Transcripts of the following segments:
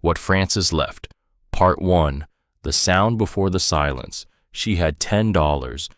What Frances Left. Part 1. The Sound Before the Silence. She had $10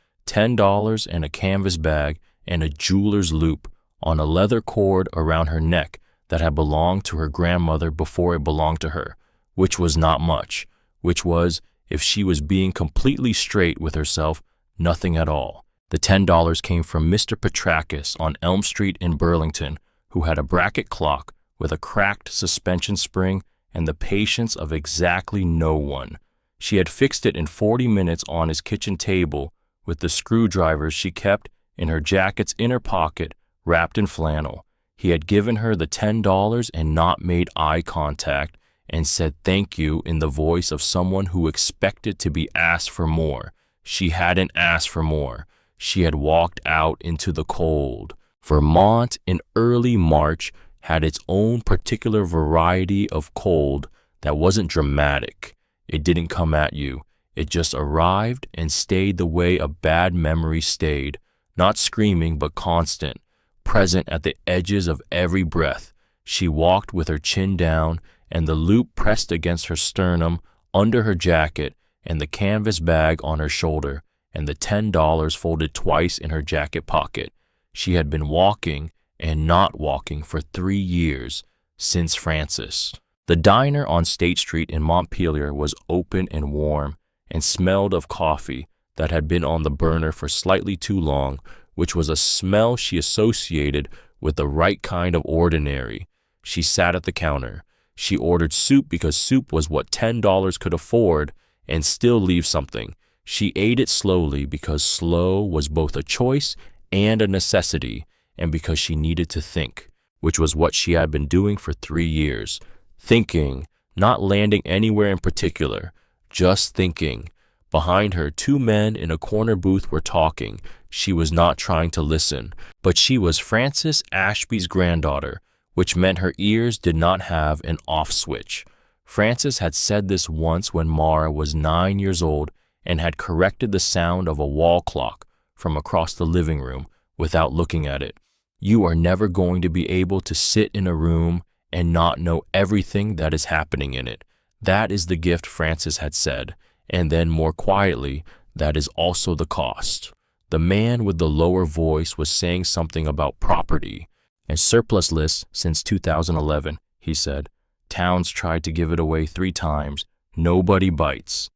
and a canvas bag and a jeweler's loop on a leather cord around her neck that had belonged to her grandmother before it belonged to her, which was not much, which was, if she was being completely straight with herself, nothing at all. The $10 came from Mr. Petrakis on Elm Street in Burlington, who had a bracket clock with a cracked suspension spring and the patience of exactly no one. She had fixed it in 40 minutes on his kitchen table with the screwdrivers she kept in her jacket's inner pocket wrapped in flannel. He had given her the $10 and not made eye contact and said thank you in the voice of someone who expected to be asked for more. She hadn't asked for more. She had walked out into the cold. Vermont in early March had its own particular variety of cold that wasn't dramatic. It didn't come at you. It just arrived and stayed the way a bad memory stayed, not screaming but constant, present at the edges of every breath. She walked with her chin down and the loop pressed against her sternum under her jacket and the canvas bag on her shoulder and the $10 folded twice in her jacket pocket. She had been walking and not walking for 3 years, since Frances. The diner on State Street in Montpelier was open and warm and smelled of coffee that had been on the burner for slightly too long, which was a smell she associated with the right kind of ordinary. She sat at the counter. She ordered soup because soup was what $10 could afford and still leave something. She ate it slowly because slow was both a choice and a necessity, and because she needed to think, which was what she had been doing for 3 years. Thinking, not landing anywhere in particular, just thinking. Behind her, 2 men in a corner booth were talking. She was not trying to listen, but she was Frances Ashby's granddaughter, which meant her ears did not have an off switch. Frances had said this once when Mara was 9 years old and had corrected the sound of a wall clock from across the living room without looking at it. You are never going to be able to sit in a room and not know everything that is happening in it. That is the gift, Frances had said, and then more quietly, that is also the cost. The man with the lower voice was saying something about property and surplus lists since 2011, he said. Towns tried to give it away 3 times. Nobody bites.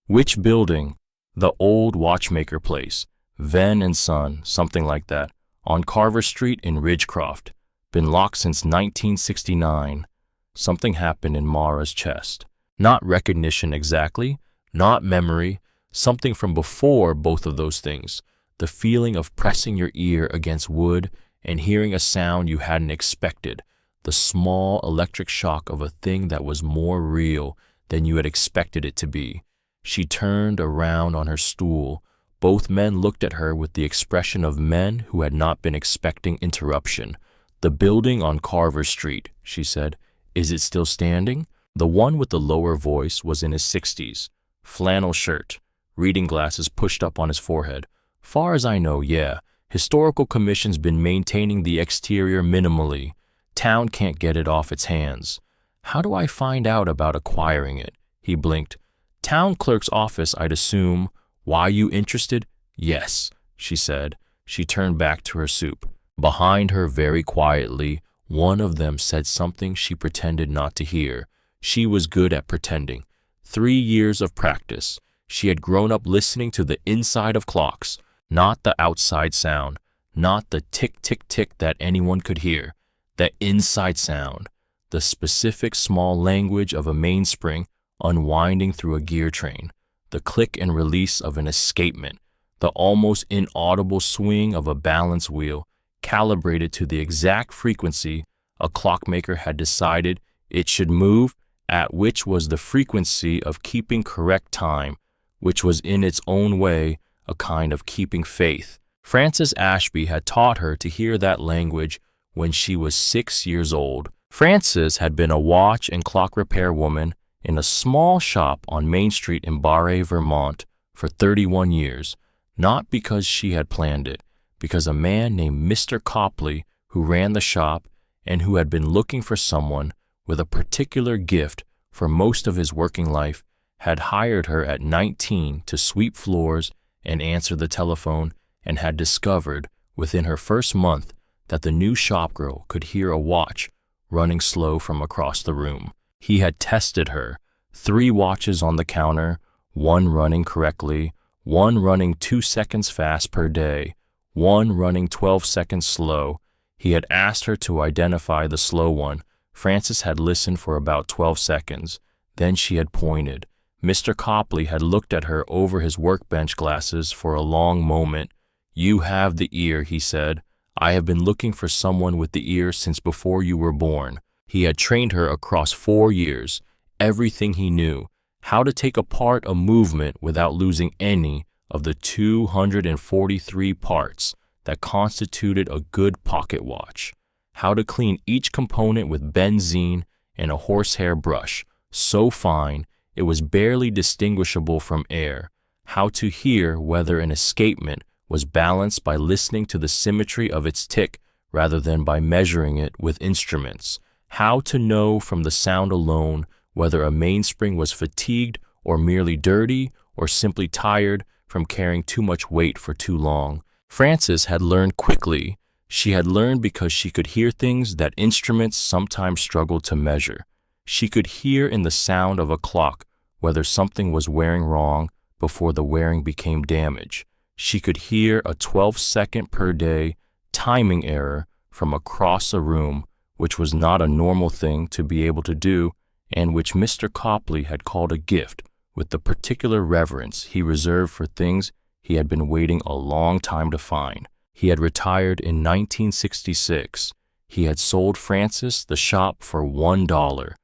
Which building? The old watchmaker place. Venn and Son, something like that, on Carver Street in Ridgecroft. Been locked since 1969. Something happened in Mara's chest. Not recognition exactly, not memory, something from before both of those things. The feeling of pressing your ear against wood and hearing a sound you hadn't expected. The small electric shock of a thing that was more real than you had expected it to be. She turned around on her stool. Both men looked at her with the expression of men who had not been expecting interruption. The building on Carver Street, she said. Is it still standing? The one with the lower voice was in his 60s. Flannel shirt, reading glasses pushed up on his forehead. Far as I know, yeah. Historical Commission's been maintaining the exterior minimally. Town can't get it off its hands. How do I find out about acquiring it? He blinked. Town clerk's office, I'd assume. Why you interested? Yes, she said. She turned back to her soup. Behind her, very quietly, one of them said something she pretended not to hear. She was good at pretending. 3 years of practice. She had grown up listening to the inside of clocks, not the outside sound, not the tick-tick-tick that anyone could hear. The inside sound, the specific small language of a mainspring unwinding through a gear train, the click and release of an escapement, the almost inaudible swing of a balance wheel calibrated to the exact frequency a clockmaker had decided it should move at, which was the frequency of keeping correct time, which was in its own way a kind of keeping faith. Frances Ashby had taught her to hear that language when she was 6 years old. Frances had been a watch and clock repair woman in a small shop on Main Street in Barre, Vermont for 31 years, not because she had planned it, because a man named Mr. Copley, who ran the shop and who had been looking for someone with a particular gift for most of his working life, had hired her at 19 to sweep floors and answer the telephone, and had discovered within her first month that the new shopgirl could hear a watch running slow from across the room. He had tested her, 3 watches on the counter, 1 running correctly, 1 running 2 seconds fast per day, 1 running 12 seconds slow. He had asked her to identify the slow one. Frances had listened for about 12 seconds. Then she had pointed. Mr. Copley had looked at her over his workbench glasses for a long moment. "You have the ear," he said. "I have been looking for someone with the ear since before you were born." He had trained her across 4 years, everything he knew, how to take apart a movement without losing any of the 243 parts that constituted a good pocket watch, how to clean each component with benzene and a horsehair brush, so fine it was barely distinguishable from air, how to hear whether an escapement was balanced by listening to the symmetry of its tick rather than by measuring it with instruments, how to know from the sound alone whether a mainspring was fatigued or merely dirty or simply tired from carrying too much weight for too long. Frances had learned quickly. She had learned because she could hear things that instruments sometimes struggled to measure. She could hear in the sound of a clock whether something was wearing wrong before the wearing became damage. She could hear a 12-second per day timing error from across a room, which was not a normal thing to be able to do, and which Mr. Copley had called a gift with the particular reverence he reserved for things he had been waiting a long time to find. He had retired in 1966. He had sold Frances the shop for $1.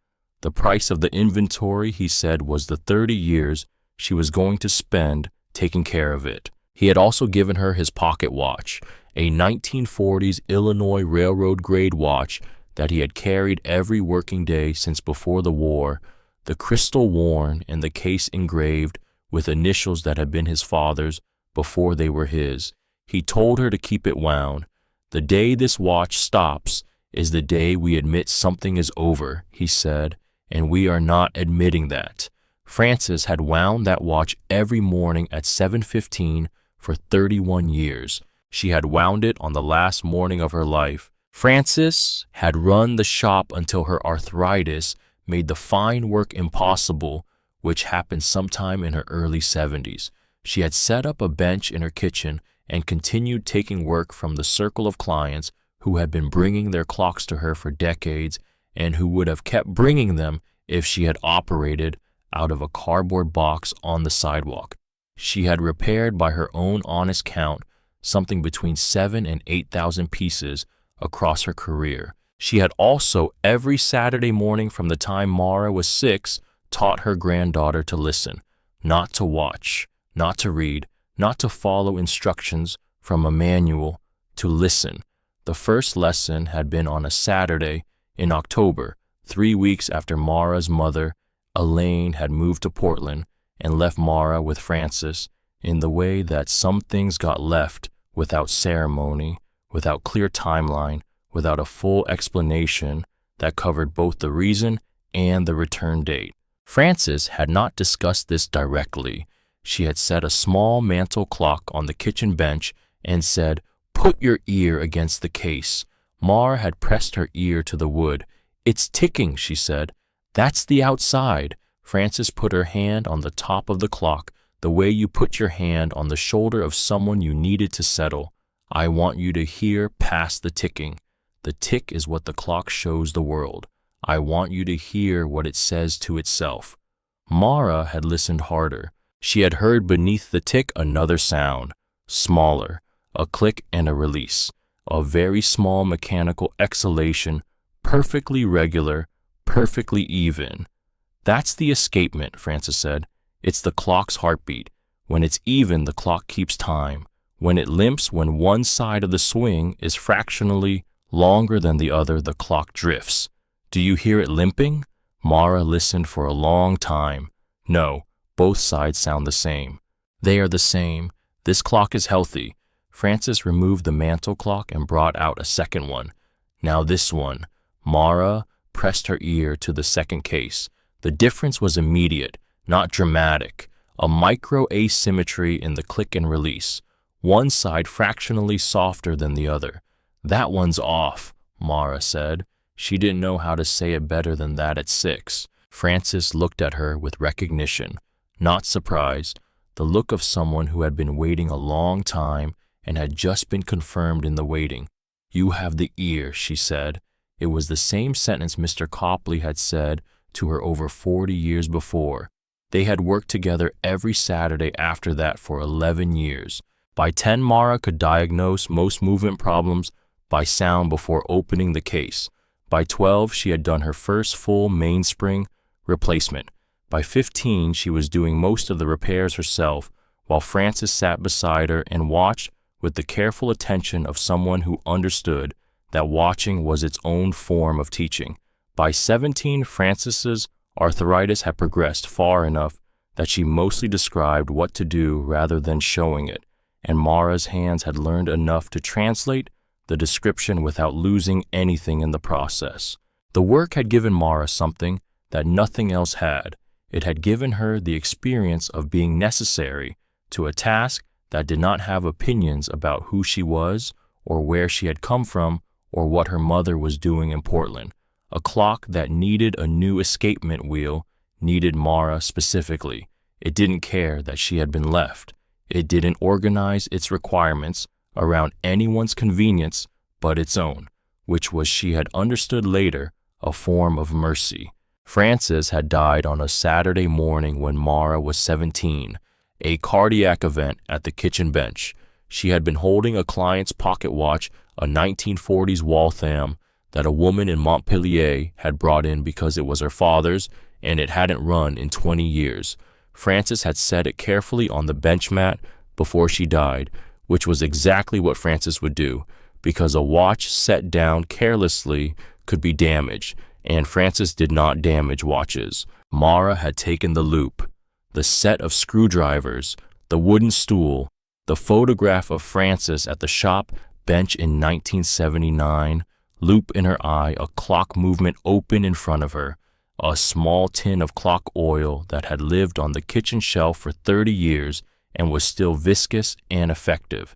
The price of the inventory, he said, was the 30 years she was going to spend taking care of it. He had also given her his pocket watch, a 1940s Illinois Railroad grade watch that he had carried every working day since before the war, the crystal worn and the case engraved with initials that had been his father's before they were his. He told her to keep it wound. "The day this watch stops is the day we admit something is over," he said, "and we are not admitting that." Frances had wound that watch every morning at 7:15 for 31 years. She had wound it on the last morning of her life. Frances had run the shop until her arthritis made the fine work impossible, which happened sometime in her early 70s. She had set up a bench in her kitchen and continued taking work from the circle of clients who had been bringing their clocks to her for decades and who would have kept bringing them if she had operated out of a cardboard box on the sidewalk. She had repaired by her own honest count something between 7,000 and 8,000 pieces across her career. She had also, every Saturday morning from the time Mara was 6, taught her granddaughter to listen, not to watch, not to read, not to follow instructions from a manual, to listen. The first lesson had been on a Saturday in October, 3 weeks after Mara's mother, Elaine, had moved to Portland and left Mara with Frances, in the way that some things got left without ceremony, without clear timeline, without a full explanation that covered both the reason and the return date. Frances had not discussed this directly. She had set a small mantel clock on the kitchen bench and said, "Put your ear against the case." Mara had pressed her ear to the wood. "It's ticking," she said. "That's the outside." Frances put her hand on the top of the clock, the way you put your hand on the shoulder of someone you needed to settle. "I want you to hear past the ticking. The tick is what the clock shows the world. I want you to hear what it says to itself." Mara had listened harder. She had heard beneath the tick another sound, smaller, a click and a release, a very small mechanical exhalation, perfectly regular, perfectly even. "That's the escapement," Frances said. "It's the clock's heartbeat. When it's even, the clock keeps time. When it limps, when one side of the swing is fractionally longer than the other, the clock drifts. Do you hear it limping?" Mara listened for a long time. "No, both sides sound the same." "They are the same. This clock is healthy." Frances removed the mantel clock and brought out a second one. "Now this one." Mara pressed her ear to the second case. The difference was immediate, not dramatic, a micro asymmetry in the click and release, one side fractionally softer than the other. "That one's off," Mara said. She didn't know how to say it better than that at 6. Frances looked at her with recognition, not surprise, the look of someone who had been waiting a long time and had just been confirmed in the waiting. "You have the ear," she said. It was the same sentence Mr. Copley had said to her over 40 years before. They had worked together every Saturday after that for 11 years. By 10, Mara could diagnose most movement problems by sound before opening the case. By 12, she had done her first full mainspring replacement. By 15, she was doing most of the repairs herself, while Frances sat beside her and watched with the careful attention of someone who understood that watching was its own form of teaching. By 17, Frances's arthritis had progressed far enough that she mostly described what to do rather than showing it, and Mara's hands had learned enough to translate the description without losing anything in the process. The work had given Mara something that nothing else had. It had given her the experience of being necessary to a task that did not have opinions about who she was or where she had come from or what her mother was doing in Portland. A clock that needed a new escapement wheel needed Mara specifically. It didn't care that she had been left. It didn't organize its requirements around anyone's convenience but its own, which was, she had understood later, a form of mercy. Frances had died on a Saturday morning when Mara was 17, a cardiac event at the kitchen bench. She had been holding a client's pocket watch, a 1940s Waltham that a woman in Montpellier had brought in because it was her father's and it hadn't run in 20 years. Frances had set it carefully on the bench mat before she died, which was exactly what Frances would do, because a watch set down carelessly could be damaged, and Frances did not damage watches. Mara had taken the loop, the set of screwdrivers, the wooden stool, the photograph of Frances at the shop bench in 1979, loop in her eye, a clock movement open in front of her, a small tin of clock oil that had lived on the kitchen shelf for 30 years and was still viscous and effective,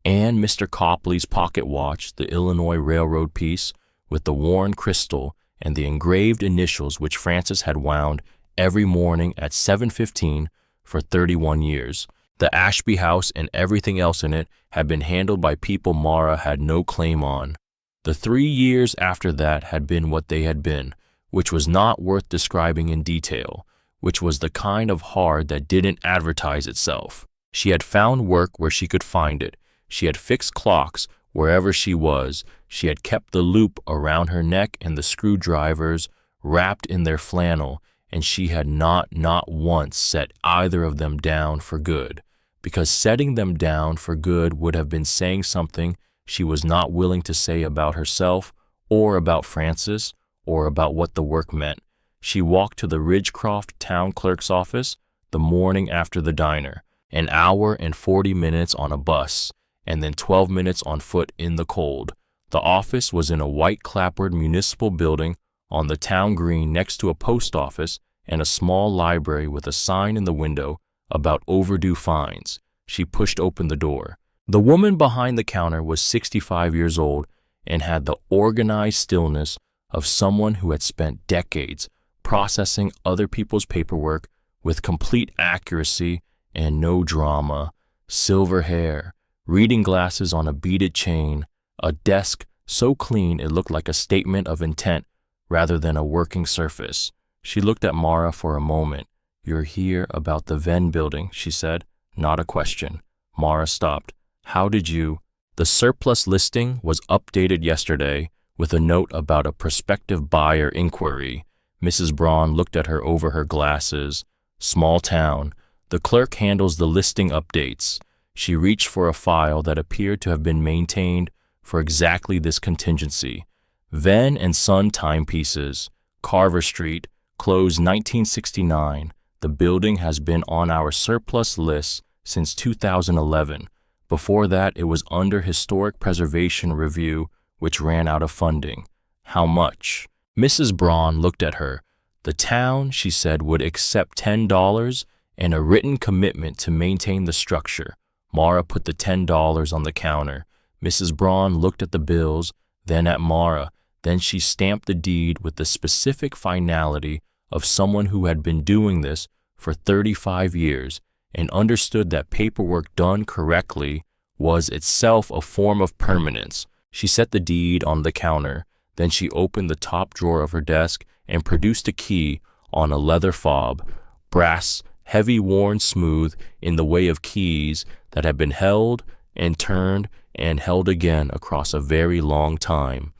and Mr. Copley's pocket watch, the Illinois Railroad piece, with the worn crystal and the engraved initials which Frances had wound every morning at 7:15 for 31 years. The Ashby house and everything else in it had been handled by people Mara had no claim on. The 3 years after that had been what they had been, which was not worth describing in detail, which was the kind of hard that didn't advertise itself. She had found work where she could find it. She had fixed clocks wherever she was. She had kept the loop around her neck and the screwdrivers wrapped in their flannel, and she had not once set either of them down for good, because setting them down for good would have been saying something she was not willing to say about herself or about Frances or about what the work meant. She walked to the Ridgecroft town clerk's office the morning after the diner, an hour and 40 minutes on a bus, and then 12 minutes on foot in the cold. The office was in a white clapboard municipal building on the town green next to a post office and a small library with a sign in the window about overdue fines. She pushed open the door. The woman behind the counter was 65 years old and had the organized stillness of someone who had spent decades processing other people's paperwork with complete accuracy and no drama. Silver hair, reading glasses on a beaded chain, a desk so clean it looked like a statement of intent rather than a working surface. She looked at Mara for a moment. "You're here about the Venn building," she said, not a question. Mara stopped. "How did you—" "The surplus listing was updated yesterday with a note about a prospective buyer inquiry." Mrs. Braun looked at her over her glasses. "Small town. The clerk handles the listing updates." She reached for a file that appeared to have been maintained for exactly this contingency. "Venn and Son timepieces, Carver Street, closed 1969. The building has been on our surplus list since 2011. Before that, it was under Historic Preservation Review, which ran out of funding." "How much?" Mrs. Braun looked at her. The town, she said, would accept $10 and a written commitment to maintain the structure. Mara put the $10 on the counter. Mrs. Braun looked at the bills, then at Mara. Then she stamped the deed with the specific finality of someone who had been doing this for 35 years and understood that paperwork done correctly was itself a form of permanence. She set the deed on the counter. Then she opened the top drawer of her desk and produced a key on a leather fob, brass, heavy, worn smooth in the way of keys that had been held and turned and held again across a very long time.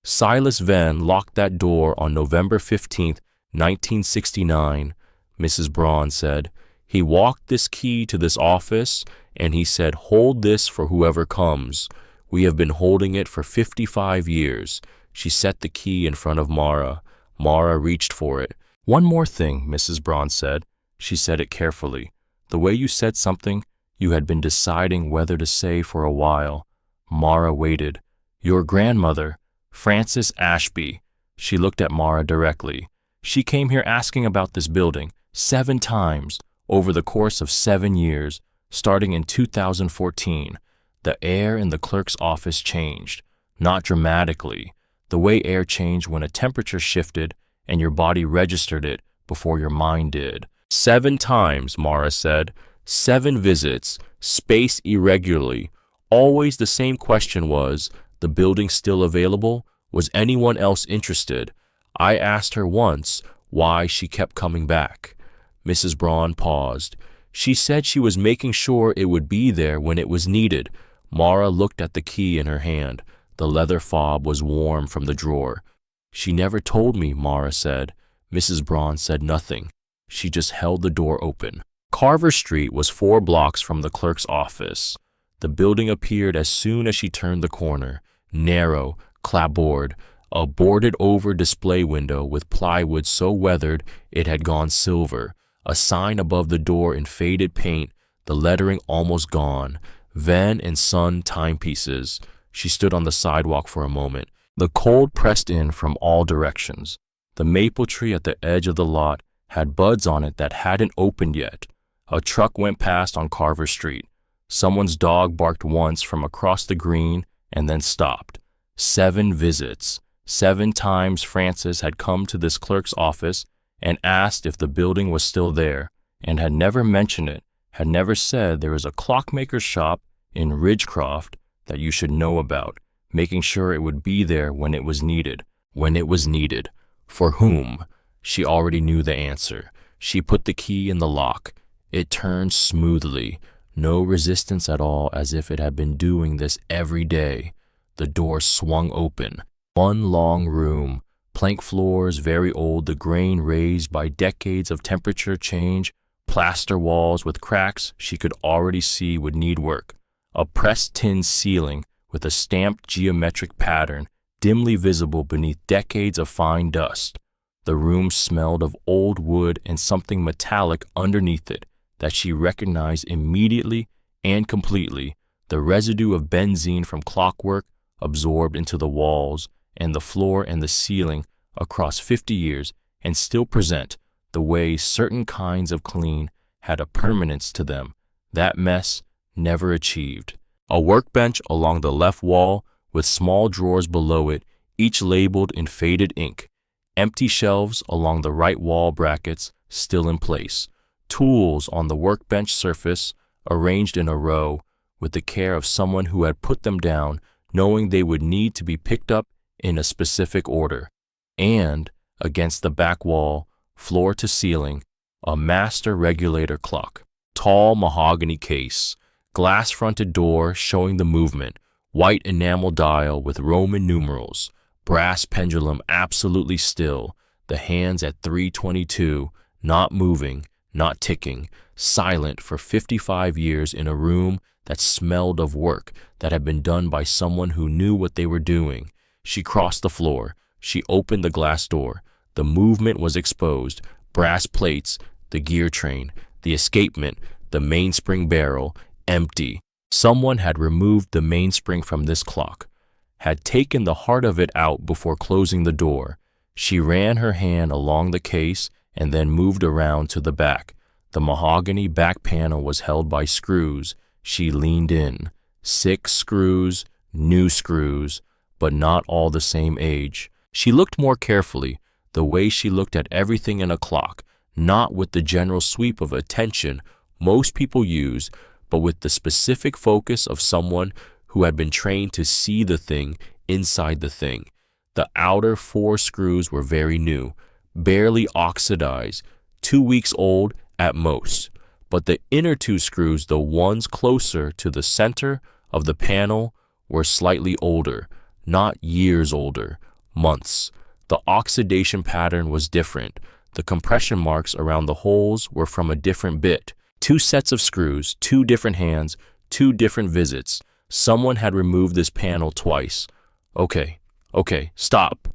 Silas Venn locked that door on November 15th, 1969, Mrs. Braun said. He walked this key to this office and he said, "Hold this for whoever comes. We have been holding it for 55 years. She set the key in front of Mara. Mara reached for it. "One more thing," Mrs. Braun said. She said it carefully. "The way you said something you had been deciding whether to say for a while." Mara waited. "Your grandmother, Frances Ashby." She looked at Mara directly. "She came here asking about this building 7 times over the course of 7 years, starting in 2014. The air in the clerk's office changed, not dramatically, the way air changed when a temperature shifted and your body registered it before your mind did. 7 times, Mara said. 7 visits, spaced irregularly. Always the same question was, the building still available? Was anyone else interested? I asked her once why she kept coming back." Mrs. Braun paused. "She said she was making sure it would be there when it was needed." Mara looked at the key in her hand. The leather fob was warm from the drawer. "She never told me," Mara said. Mrs. Braun said nothing. She just held the door open. Carver Street was 4 blocks from the clerk's office. The building appeared as soon as she turned the corner. Narrow, clapboard, a boarded-over display window with plywood so weathered it had gone silver, a sign above the door in faded paint, the lettering almost gone, Van and Son timepieces. She stood on the sidewalk for a moment. The cold pressed in from all directions. The maple tree at the edge of the lot had buds on it that hadn't opened yet. A truck went past on Carver Street. Someone's dog barked once from across the green and then stopped. 7 visits. 7 times Frances had come to this clerk's office and asked if the building was still there, and had never mentioned it, had never said there was a clockmaker's shop in Ridgecroft that you should know about, making sure it would be there when it was needed. When it was needed. For whom? She already knew the answer. She put the key in the lock. It turned smoothly, no resistance at all, as if it had been doing this every day. The door swung open. One long room, plank floors very old, the grain raised by decades of temperature change, plaster walls with cracks she could already see would need work, a pressed tin ceiling with a stamped geometric pattern dimly visible beneath decades of fine dust. The room smelled of old wood and something metallic underneath it that she recognized immediately and completely, the residue of benzene from clockwork absorbed into the walls and the floor and the ceiling across 50 years and still present the way certain kinds of clean had a permanence to them. That mess never achieved. A workbench along the left wall with small drawers below it, each labeled in faded ink. Empty shelves along the right wall brackets still in place. Tools on the workbench surface arranged in a row with the care of someone who had put them down, knowing they would need to be picked up in a specific order. And, against the back wall, floor to ceiling, a master regulator clock. Tall mahogany case, glass-fronted door showing the movement, white enamel dial with Roman numerals, brass pendulum absolutely still, the hands at 3:22, not moving, not ticking, silent for 55 years in a room that smelled of work that had been done by someone who knew what they were doing. She crossed the floor. She opened the glass door. The movement was exposed. Brass plates, the gear train, the escapement, the mainspring barrel, empty. Someone had removed the mainspring from this clock, had taken the heart of it out before closing the door. She ran her hand along the case and then moved around to the back. The mahogany back panel was held by screws. She leaned in. 6 screws, new screws, but not all the same age. She looked more carefully, the way she looked at everything in a clock, not with the general sweep of attention most people use, but with the specific focus of someone who had been trained to see the thing inside the thing. The outer 4 screws were very new, barely oxidized, 2 weeks old at most. But the inner 2 screws, the ones closer to the center of the panel, were slightly older, not years older, months. The oxidation pattern was different. The compression marks around the holes were from a different bit. 2 sets of screws, 2 different hands, 2 different visits. Someone had removed this panel twice. Okay, stop.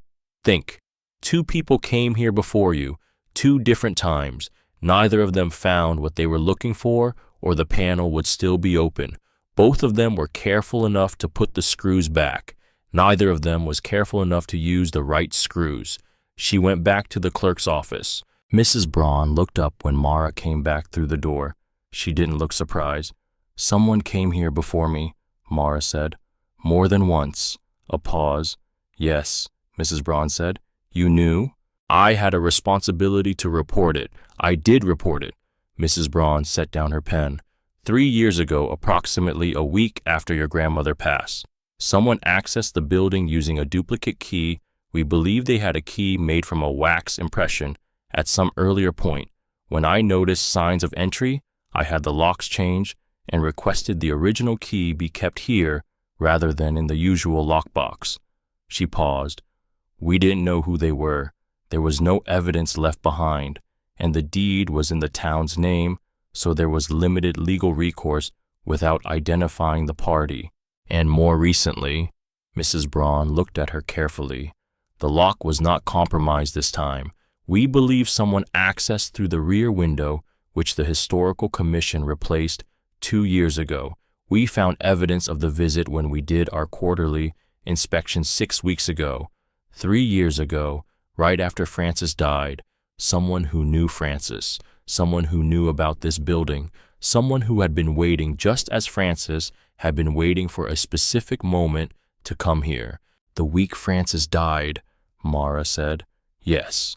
Think. 2 people came here before you, 2 different times. Neither of them found what they were looking for, or the panel would still be open. Both of them were careful enough to put the screws back. Neither of them was careful enough to use the right screws. She went back to the clerk's office. Mrs. Braun looked up when Mara came back through the door. She didn't look surprised. "Someone came here before me," Mara said. "More than once." A pause. "Yes," Mrs. Braun said. "You knew?" "I had a responsibility to report it. I did report it." Mrs. Braun set down her pen. 3 years ago, approximately a week after your grandmother passed, someone accessed the building using a duplicate key. We believe they had a key made from a wax impression at some earlier point. When I noticed signs of entry, I had the locks changed and requested the original key be kept here rather than in the usual lockbox. She paused. "We didn't know who they were. There was no evidence left behind, and the deed was in the town's name, so there was limited legal recourse without identifying the party. And more recently," Mrs. Braun looked at her carefully, "the lock was not compromised this time. We believe someone accessed through the rear window, which the Historical Commission replaced 2 years ago. We found evidence of the visit when we did our quarterly inspection 6 weeks ago. 3 years ago, right after Frances died, someone who knew Frances, someone who knew about this building, someone who had been waiting just as Frances had been waiting for a specific moment to come here." "The week Frances died," Mara said. "Yes.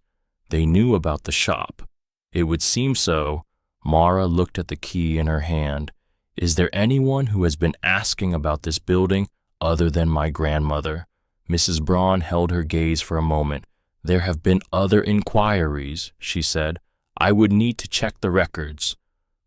They knew about the shop." "It would seem so." Mara looked at the key in her hand. "Is there anyone who has been asking about this building other than my grandmother?" Mrs. Braun held her gaze for a moment. "There have been other inquiries," she said. "I would need to check the records."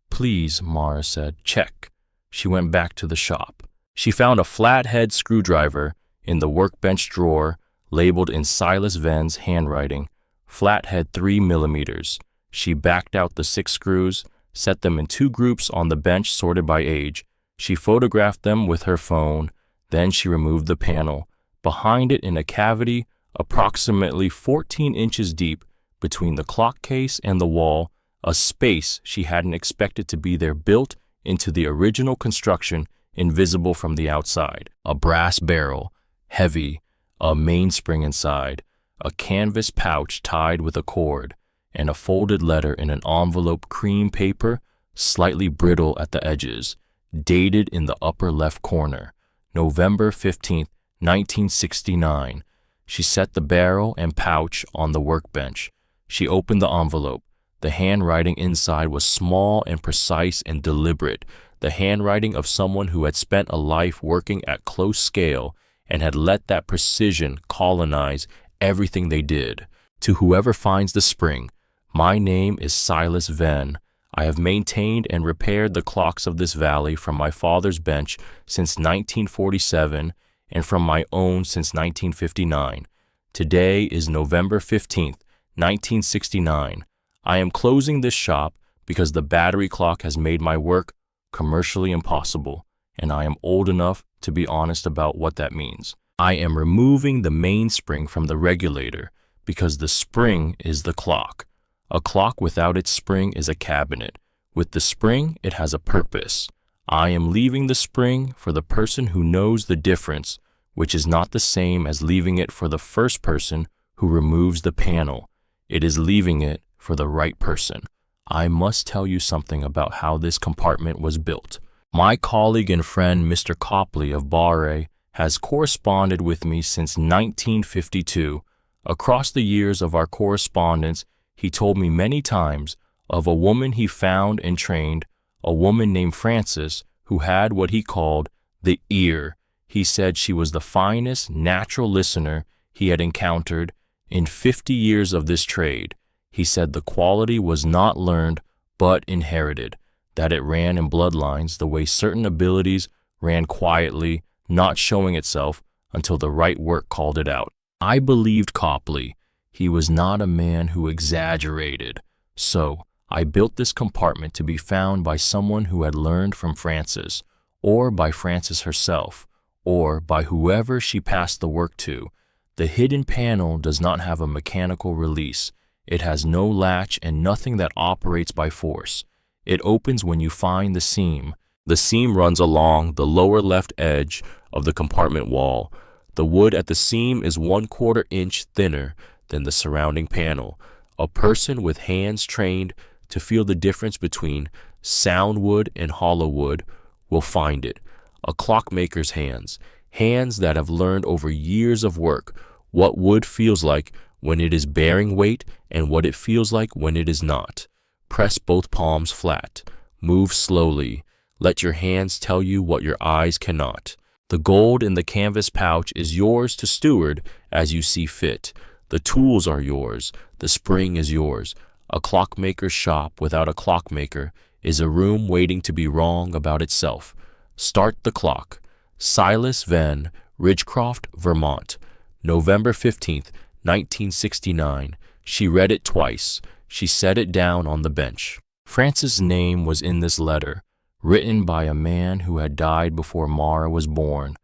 "Please," Mara said, "check." She went back to the shop. She found a flathead screwdriver in the workbench drawer, labeled in Silas Venn's handwriting, flathead 3 millimeters. She backed out the 6 screws, set them in 2 groups on the bench sorted by age. She photographed them with her phone. Then she removed the panel. Behind it, in a cavity approximately 14 inches deep between the clock case and the wall, a space she hadn't expected to be there built into the original construction, invisible from the outside. A brass barrel, heavy, a mainspring inside, a canvas pouch tied with a cord, and a folded letter in an envelope cream paper, slightly brittle at the edges, dated in the upper left corner, November 15th, 1969. She set the barrel and pouch on the workbench. She opened the envelope. The handwriting inside was small and precise and deliberate, the handwriting of someone who had spent a life working at close scale and had let that precision colonize everything they did. "To whoever finds the spring, my name is Silas Venn. I have maintained and repaired the clocks of this valley from my father's bench since 1947 and from my own since 1959. Today is November 15th, 1969. I am closing this shop because the battery clock has made my work commercially impossible, and I am old enough to be honest about what that means. I am removing the mainspring from the regulator because the spring is the clock. A clock without its spring is a cabinet. With the spring, it has a purpose. I am leaving the spring for the person who knows the difference, which is not the same as leaving it for the first person who removes the panel. It is leaving it for the right person. I must tell you something about how this compartment was built. My colleague and friend Mr. Copley of Barre has corresponded with me since 1952. Across the years of our correspondence, he told me many times of a woman he found and trained, a woman named Frances, who had what he called the ear. He said she was the finest natural listener he had encountered in 50 years of this trade. He said the quality was not learned but inherited, that it ran in bloodlines the way certain abilities ran quietly, not showing itself until the right work called it out. I believed Copley. He was not a man who exaggerated. So I built this compartment to be found by someone who had learned from Frances, or by Frances herself, or by whoever she passed the work to. The hidden panel does not have a mechanical release. It has no latch and nothing that operates by force. It opens when you find the seam. The seam runs along the lower left edge of the compartment wall. The wood at the seam is 1/4 inch thinner than the surrounding panel. A person with hands trained to feel the difference between sound wood and hollow wood will find it. A clockmaker's hands, hands that have learned over years of work what wood feels like when it is bearing weight and what it feels like when it is not. Press both palms flat. Move slowly. Let your hands tell you what your eyes cannot. The gold in the canvas pouch is yours to steward as you see fit. The tools are yours. The spring is yours. A clockmaker's shop without a clockmaker is a room waiting to be wrong about itself. Start the clock. Silas Venn, Ridgecroft, Vermont. November 15th, 1969. She read it twice. She set it down on the bench. Frances' name was in this letter, written by a man who had died before Mara was born,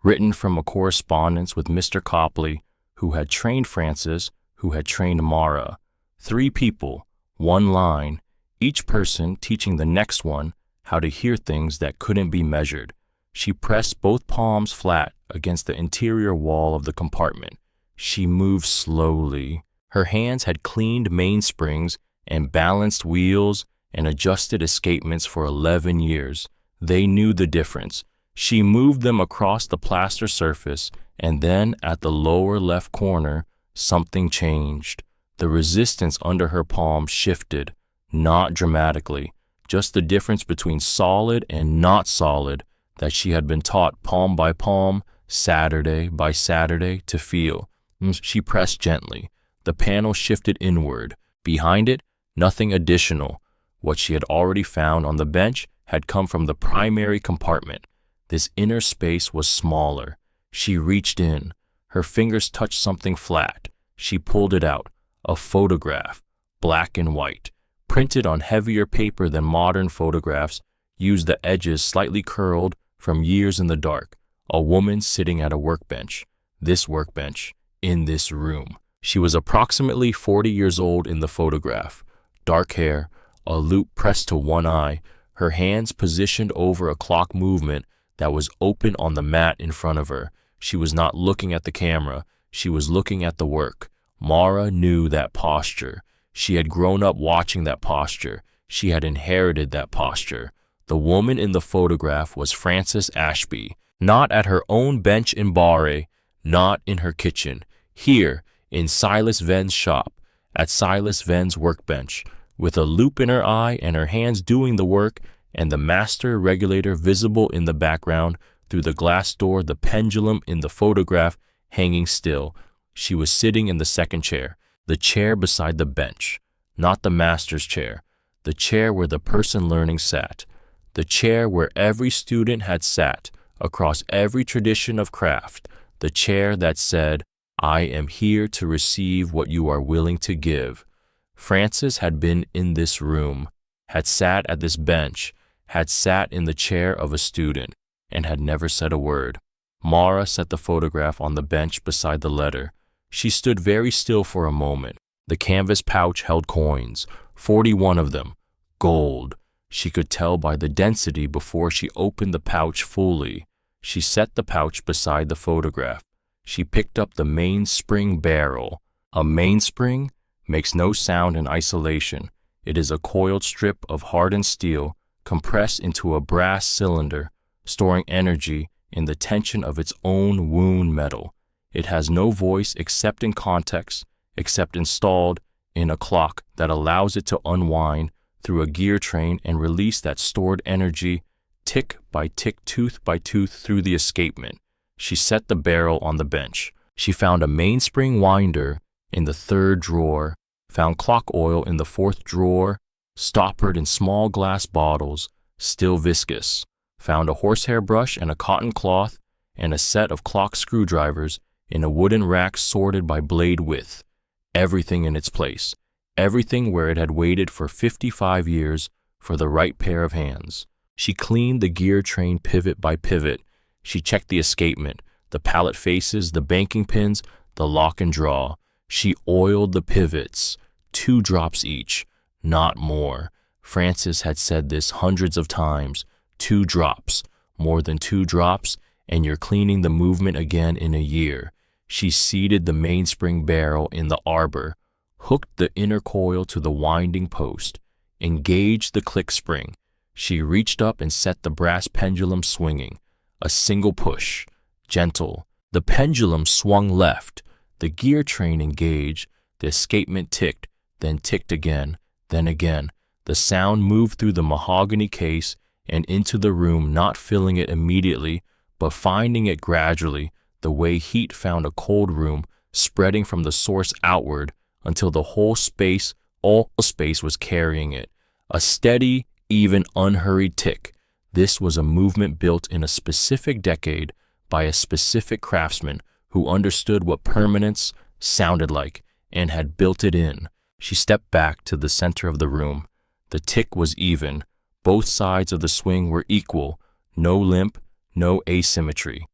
written from a correspondence with Mr. Copley, who had trained Frances, who had trained Mara. 3 people, 1 line, each person teaching the next one how to hear things that couldn't be measured. She pressed both palms flat against the interior wall of the compartment. She moved slowly. Her hands had cleaned mainsprings and balanced wheels and adjusted escapements for 11 years. They knew the difference. She moved them across the plaster surface, and then at the lower left corner, something changed. The resistance under her palms shifted, not dramatically, just the difference between solid and not solid that she had been taught palm by palm, Saturday by Saturday to feel. She pressed gently. The panel shifted inward. Behind it, nothing additional. What she had already found on the bench had come from the primary compartment. This inner space was smaller. She reached in. Her fingers touched something flat. She pulled it out. A photograph, black and white, printed on heavier paper than modern photographs, used the edges slightly curled from years in the dark. A woman sitting at a workbench. This workbench, in this room. She was approximately 40 years old in the photograph. Dark hair, a loop pressed to one eye, her hands positioned over a clock movement that was open on the mat in front of her. She was not looking at the camera. She was looking at the work. Mara knew that posture. She had grown up watching that posture. She had inherited that posture. The woman in the photograph was Frances Ashby, not at her own bench in Barre, not in her kitchen, here in Silas Venn's shop, at Silas Venn's workbench, with a loop in her eye and her hands doing the work and the master regulator visible in the background through the glass door, the pendulum in the photograph hanging still. She was sitting in the second chair, the chair beside the bench, not the master's chair, the chair where the person learning sat, the chair where every student had sat across every tradition of craft, the chair that said, "I am here to receive what you are willing to give." Frances had been in this room, had sat at this bench, had sat in the chair of a student, and had never said a word. Mara set the photograph on the bench beside the letter. She stood very still for a moment. The canvas pouch held coins, 41 of them, gold. She could tell by the density before she opened the pouch fully. She set the pouch beside the photograph. She picked up the mainspring barrel. A mainspring makes no sound in isolation. It is a coiled strip of hardened steel compressed into a brass cylinder, storing energy in the tension of its own wound metal. It has no voice except in context, except installed in a clock that allows it to unwind through a gear train and release that stored energy tick by tick, tooth by tooth through the escapement. She set the barrel on the bench. She found a mainspring winder in the third drawer, found clock oil in the fourth drawer, stoppered in small glass bottles, still viscous, found a horsehair brush and a cotton cloth, and a set of clock screwdrivers in a wooden rack sorted by blade width. Everything in its place, everything where it had waited for 55 years for the right pair of hands. She cleaned the gear train pivot by pivot. She checked the escapement, the pallet faces, the banking pins, the lock and draw. She oiled the pivots, 2 drops each, not more. Frances had said this hundreds of times. 2 drops, more than 2 drops, and you're cleaning the movement again in a year. She seated the mainspring barrel in the arbor, hooked the inner coil to the winding post, engaged the click spring. She reached up and set the brass pendulum swinging. A single push, gentle. The pendulum swung left. The gear train engaged. The escapement ticked, then ticked again, then again. The sound moved through the mahogany case and into the room, not filling it immediately, but finding it gradually, the way heat found a cold room, spreading from the source outward until the whole space, all space was carrying it. A steady, even unhurried tick. This was a movement built in a specific decade by a specific craftsman who understood what permanence sounded like and had built it in. She stepped back to the center of the room. The tick was even. Both sides of the swing were equal. No limp, no asymmetry.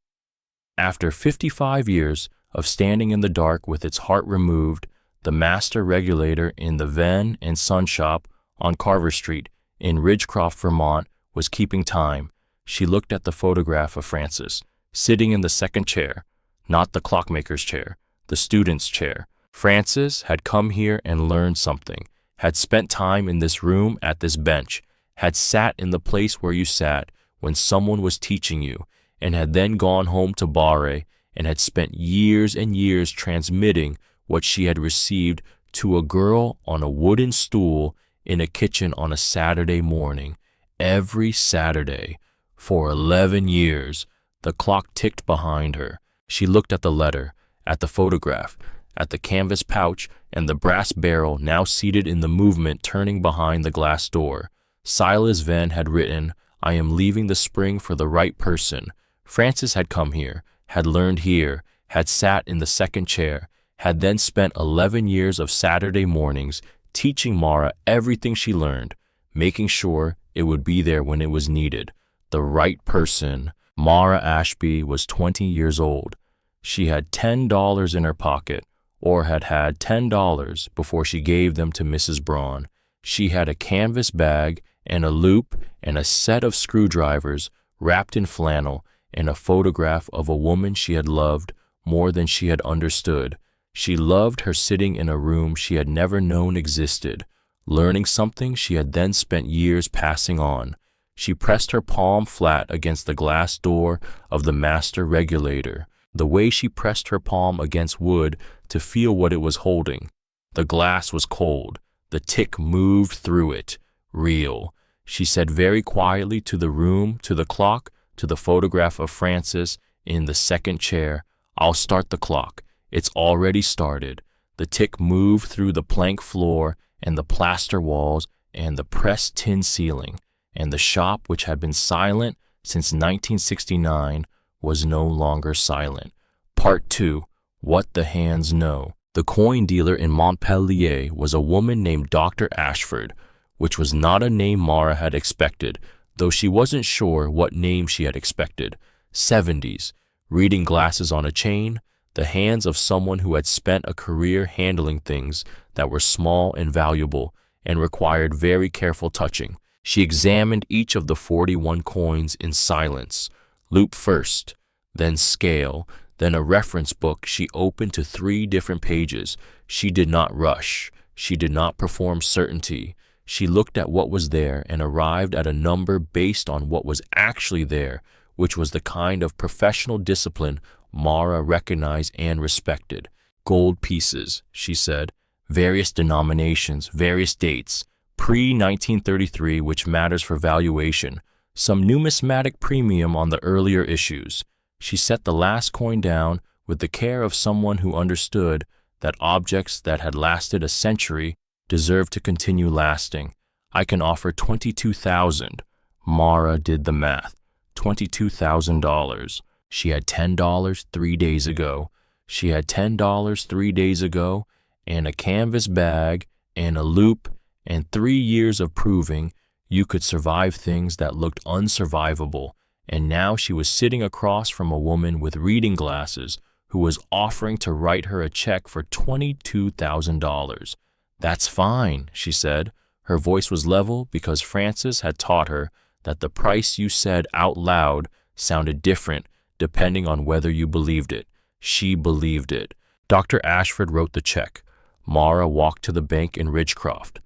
After 55 years of standing in the dark with its heart removed, the master regulator in the Venn and Son shop on Carver Street in Ridgecroft, Vermont, was keeping time. She looked at the photograph of Frances, sitting in the second chair, not the clockmaker's chair, the student's chair. Frances had come here and learned something, had spent time in this room at this bench, had sat in the place where you sat when someone was teaching you, and had then gone home to Barre and had spent years and years transmitting what she had received to a girl on a wooden stool in a kitchen on a Saturday morning. Every Saturday, for 11 years, the clock ticked behind her. She looked at the letter, at the photograph, at the canvas pouch, and the brass barrel now seated in the movement turning behind the glass door. Silas Venn had written, "I am leaving the spring for the right person." Frances had come here, had learned here, had sat in the second chair, had then spent 11 years of Saturday mornings teaching Mara everything she learned, making sure it would be there when it was needed. The right person. Mara Ashby was 20 years old. She had $10 in her pocket, or had had $10 before she gave them to Mrs. Braun. She had a canvas bag and a loop and a set of screwdrivers wrapped in flannel and a photograph of a woman she had loved more than she had understood. She loved her sitting in a room she had never known existed, learning something she had then spent years passing on. She pressed her palm flat against the glass door of the master regulator, the way she pressed her palm against wood to feel what it was holding. The glass was cold. The tick moved through it. Real. She said very quietly to the room, to the clock, to the photograph of Frances in the second chair, "I'll start the clock. It's already started." The tick moved through the plank floor and the plaster walls and the pressed tin ceiling, and the shop, which had been silent since 1969, was no longer silent. Part 2. What the Hands Know. The coin dealer in Montpellier was a woman named Dr. Ashford, which was not a name Mara had expected, though she wasn't sure what name she had expected. 70s, reading glasses on a chain, the hands of someone who had spent a career handling things that were small and valuable and required very careful touching. She examined each of the 41 coins in silence. Loop first, then scale, Then a reference book she opened to 3 different pages. She did not rush. She did not perform certainty. She looked at what was there and arrived at a number based on what was actually there, which was the kind of professional discipline Mara recognized and respected. Gold pieces, she said, various denominations, various dates, pre-1933, which matters for valuation, some numismatic premium on the earlier issues. She set the last coin down with the care of someone who understood that objects that had lasted a century deserved to continue lasting. I can offer $22,000. Mara did the math. $22,000. She had $10 3 days ago. She had $10 3 days ago, and a canvas bag, and a loop, and 3 years of proving you could survive things that looked unsurvivable. And now she was sitting across from a woman with reading glasses who was offering to write her a check for $22,000. That's fine, she said. Her voice was level because Frances had taught her that the price you said out loud sounded different depending on whether you believed it. She believed it. Dr. Ashford wrote the check. Mara walked to the bank in Ridgecroft,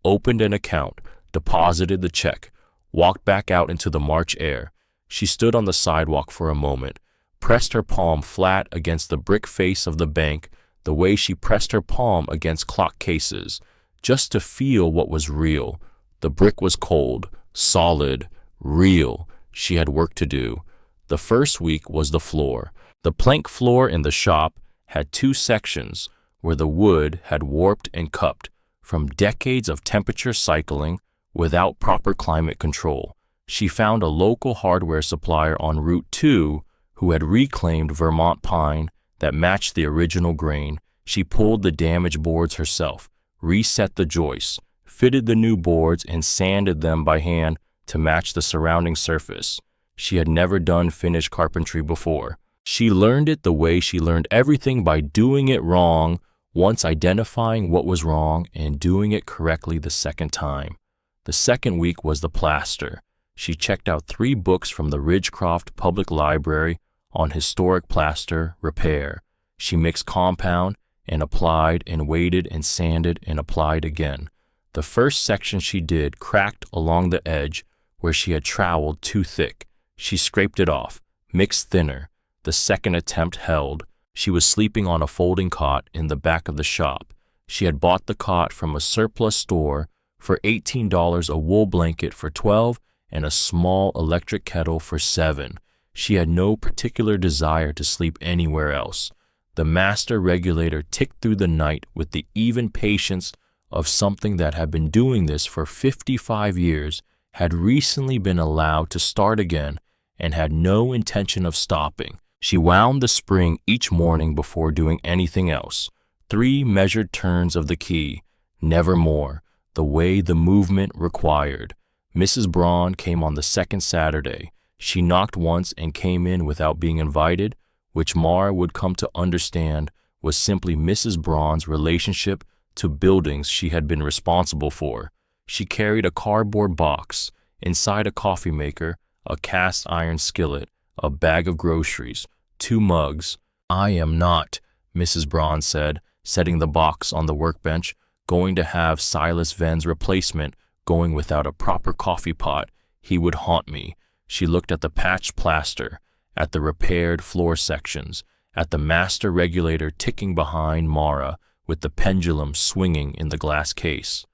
opened an account, deposited the check, walked back out into the March air. She stood on the sidewalk for a moment, pressed her palm flat against the brick face of the bank the way she pressed her palm against clock cases, just to feel what was real. The brick was cold, solid, real. She had work to do. The first week was the floor. The plank floor in the shop had 2 sections where the wood had warped and cupped from decades of temperature cycling without proper climate control. She found a local hardware supplier on Route 2 who had reclaimed Vermont pine that matched the original grain. She pulled the damaged boards herself, reset the joists, fitted the new boards, and sanded them by hand to match the surrounding surface. She had never done finished carpentry before. She learned it the way she learned everything, by doing it wrong, once identifying what was wrong and doing it correctly the second time. The second week was the plaster. She checked out 3 books from the Ridgecroft Public Library on historic plaster repair. She mixed compound and applied and waited and sanded and applied again. The first section she did cracked along the edge where she had troweled too thick. She scraped it off, mixed thinner. The second attempt held. She was sleeping on a folding cot in the back of the shop. She had bought the cot from a surplus store for $18, a wool blanket for $12, and a small electric kettle for $7. She had no particular desire to sleep anywhere else. The master regulator ticked through the night with the even patience of something that had been doing this for 55 years, had recently been allowed to start again, and had no intention of stopping. She wound the spring each morning before doing anything else. 3 measured turns of the key, never more, the way the movement required. Mrs. Braun came on the second Saturday. She knocked once and came in without being invited, which Mara would come to understand was simply Mrs. Braun's relationship to buildings she had been responsible for. She carried a cardboard box, inside a coffee maker, a cast iron skillet, a bag of groceries, 2 mugs. I am not, Mrs. Braun said, setting the box on the workbench, going to have Silas Venn's replacement going without a proper coffee pot. He would haunt me. She looked at the patched plaster, at the repaired floor sections, at the master regulator ticking behind Mara with the pendulum swinging in the glass case.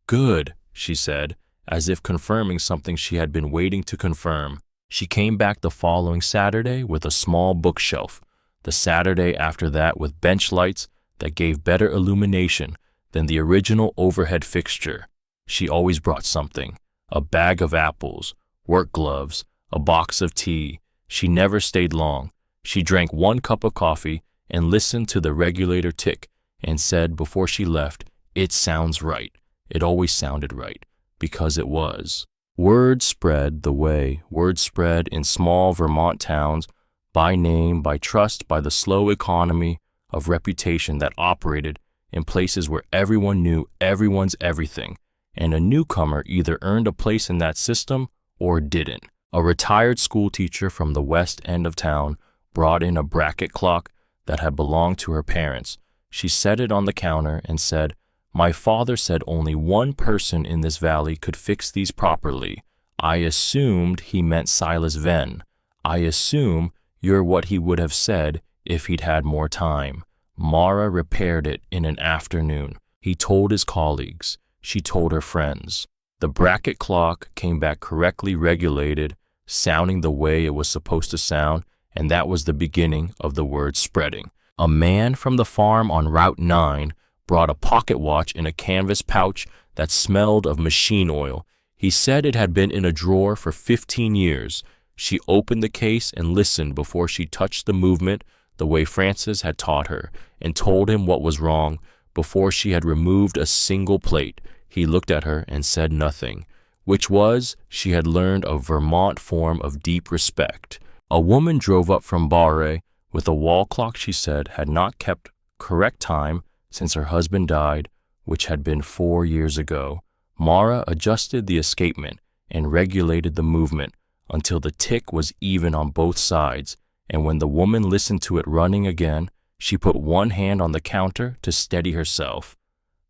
Good, she said, as if confirming something she had been waiting to confirm. She came back the following Saturday with a small bookshelf, the Saturday after that with bench lights that gave better illumination than the original overhead fixture. She always brought something, a bag of apples, work gloves, a box of tea. She never stayed long. She drank 1 cup of coffee and listened to the regulator tick and said before she left, "It sounds right." It always sounded right, because it was. Word spread the way word spread in small Vermont towns, by name, by trust, by the slow economy of reputation that operated in places where everyone knew everyone's everything, and a newcomer either earned a place in that system or didn't. A retired school teacher from the west end of town brought in a bracket clock that had belonged to her parents. She set it on the counter and said, "My father said only one person in this valley could fix these properly. I assumed he meant Silas Venn. I assume you're what he would have said if he'd had more time." Mara repaired it in an afternoon. He told his colleagues. She told her friends. The bracket clock came back correctly regulated, sounding the way it was supposed to sound, and that was the beginning of the word spreading. A man from the farm on Route 9 brought a pocket watch in a canvas pouch that smelled of machine oil. He said it had been in a drawer for 15 years. She opened the case and listened before she touched the movement the way Frances had taught her, and told him what was wrong before she had removed a single plate. He looked at her and said nothing, which was, she had learned a Vermont form of deep respect. A woman drove up from Barre with a wall clock she said had not kept correct time since her husband died, which had been 4 years ago. Mara adjusted the escapement and regulated the movement until the tick was even on both sides, and when the woman listened to it running again, she put one hand on the counter to steady herself.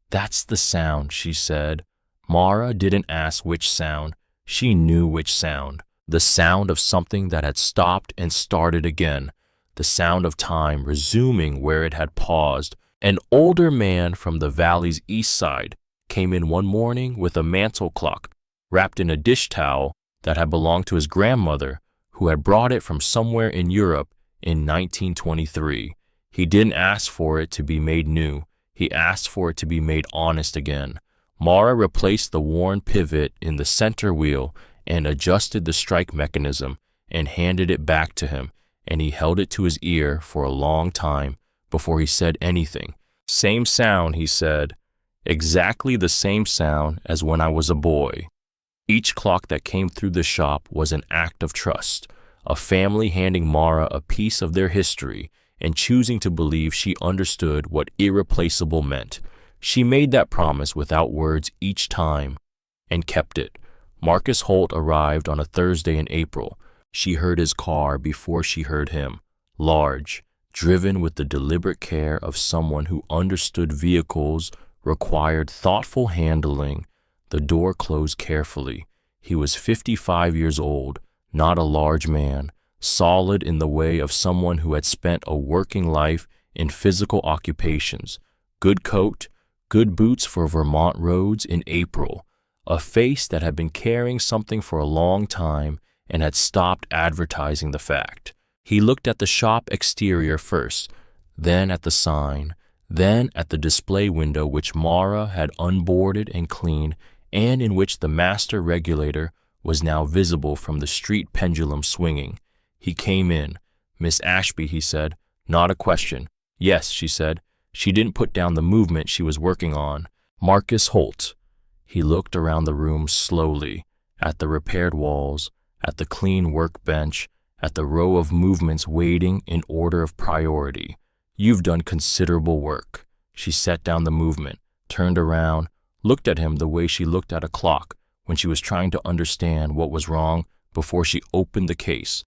"That's the sound," she said. Mara didn't ask which sound. She knew which sound. The sound of something that had stopped and started again. The sound of time resuming where it had paused. An older man from the valley's east side came in one morning with a mantel clock wrapped in a dish towel that had belonged to his grandmother, who had brought it from somewhere in Europe in 1923. He didn't ask for it to be made new. He asked for it to be made honest again. Mara replaced the worn pivot in the center wheel and adjusted the strike mechanism and handed it back to him, and he held it to his ear for a long time before he said anything. "Same sound," he said. "Exactly the same sound as when I was a boy." Each clock that came through the shop was an act of trust, a family handing Mara a piece of their history and choosing to believe she understood what irreplaceable meant. She made that promise without words each time and kept it. Marcus Holt arrived on a Thursday in April. She heard his car before she heard him. Large, driven with the deliberate care of someone who understood vehicles required thoughtful handling. The door closed carefully. He was 55 years old, not a large man, solid in the way of someone who had spent a working life in physical occupations. Good coat, good boots for Vermont roads in April. A face that had been carrying something for a long time and had stopped advertising the fact. He looked at the shop exterior first, then at the sign, then at the display window which Mara had unboarded and cleaned, and in which the master regulator was now visible from the street pendulum swinging. He came in. "Miss Ashby," he said. "Not a question." "Yes," she said. She didn't put down the movement she was working on. "Marcus Holt." He looked around the room slowly, at the repaired walls, at the clean workbench, at the row of movements waiting in order of priority. "You've done considerable work." She set down the movement, turned around, looked at him the way she looked at a clock when she was trying to understand what was wrong before she opened the case.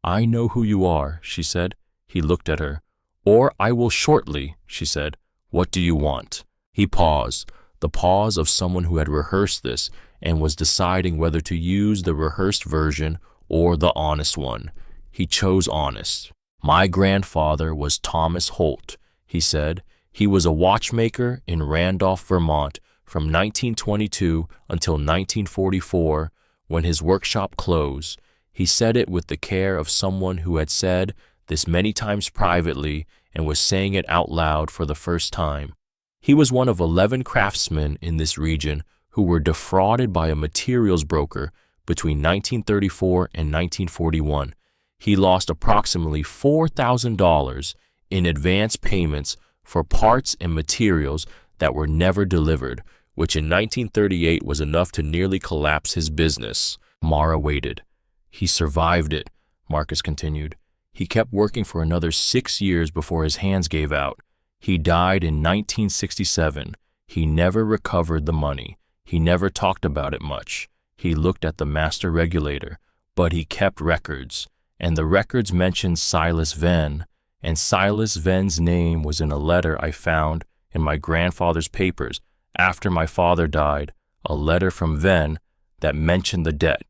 "I know who you are," she said. He looked at her. "Or I will shortly," she said. "What do you want?" He paused, the pause of someone who had rehearsed this and was deciding whether to use the rehearsed version or the honest one. He chose honest. "My grandfather was Thomas Holt," he said. "He was a watchmaker in Randolph, Vermont, from 1922 until 1944, when his workshop closed." He said it with the care of someone who had said this many times privately and was saying it out loud for the first time. He was one of 11 craftsmen in this region who were defrauded by a materials broker between 1934 and 1941. He lost approximately $4,000 in advance payments for parts and materials that were never delivered, which in 1938 was enough to nearly collapse his business. Mara waited. "He survived it," Marcus continued. "He kept working for another 6 years before his hands gave out. He died in 1967. He never recovered the money. He never talked about it much. He looked at the master regulator, but he kept records. and the records mentioned Silas Venn, and Silas Venn's name was in a letter I found in my grandfather's papers after my father died, a letter from Venn that mentioned the debt,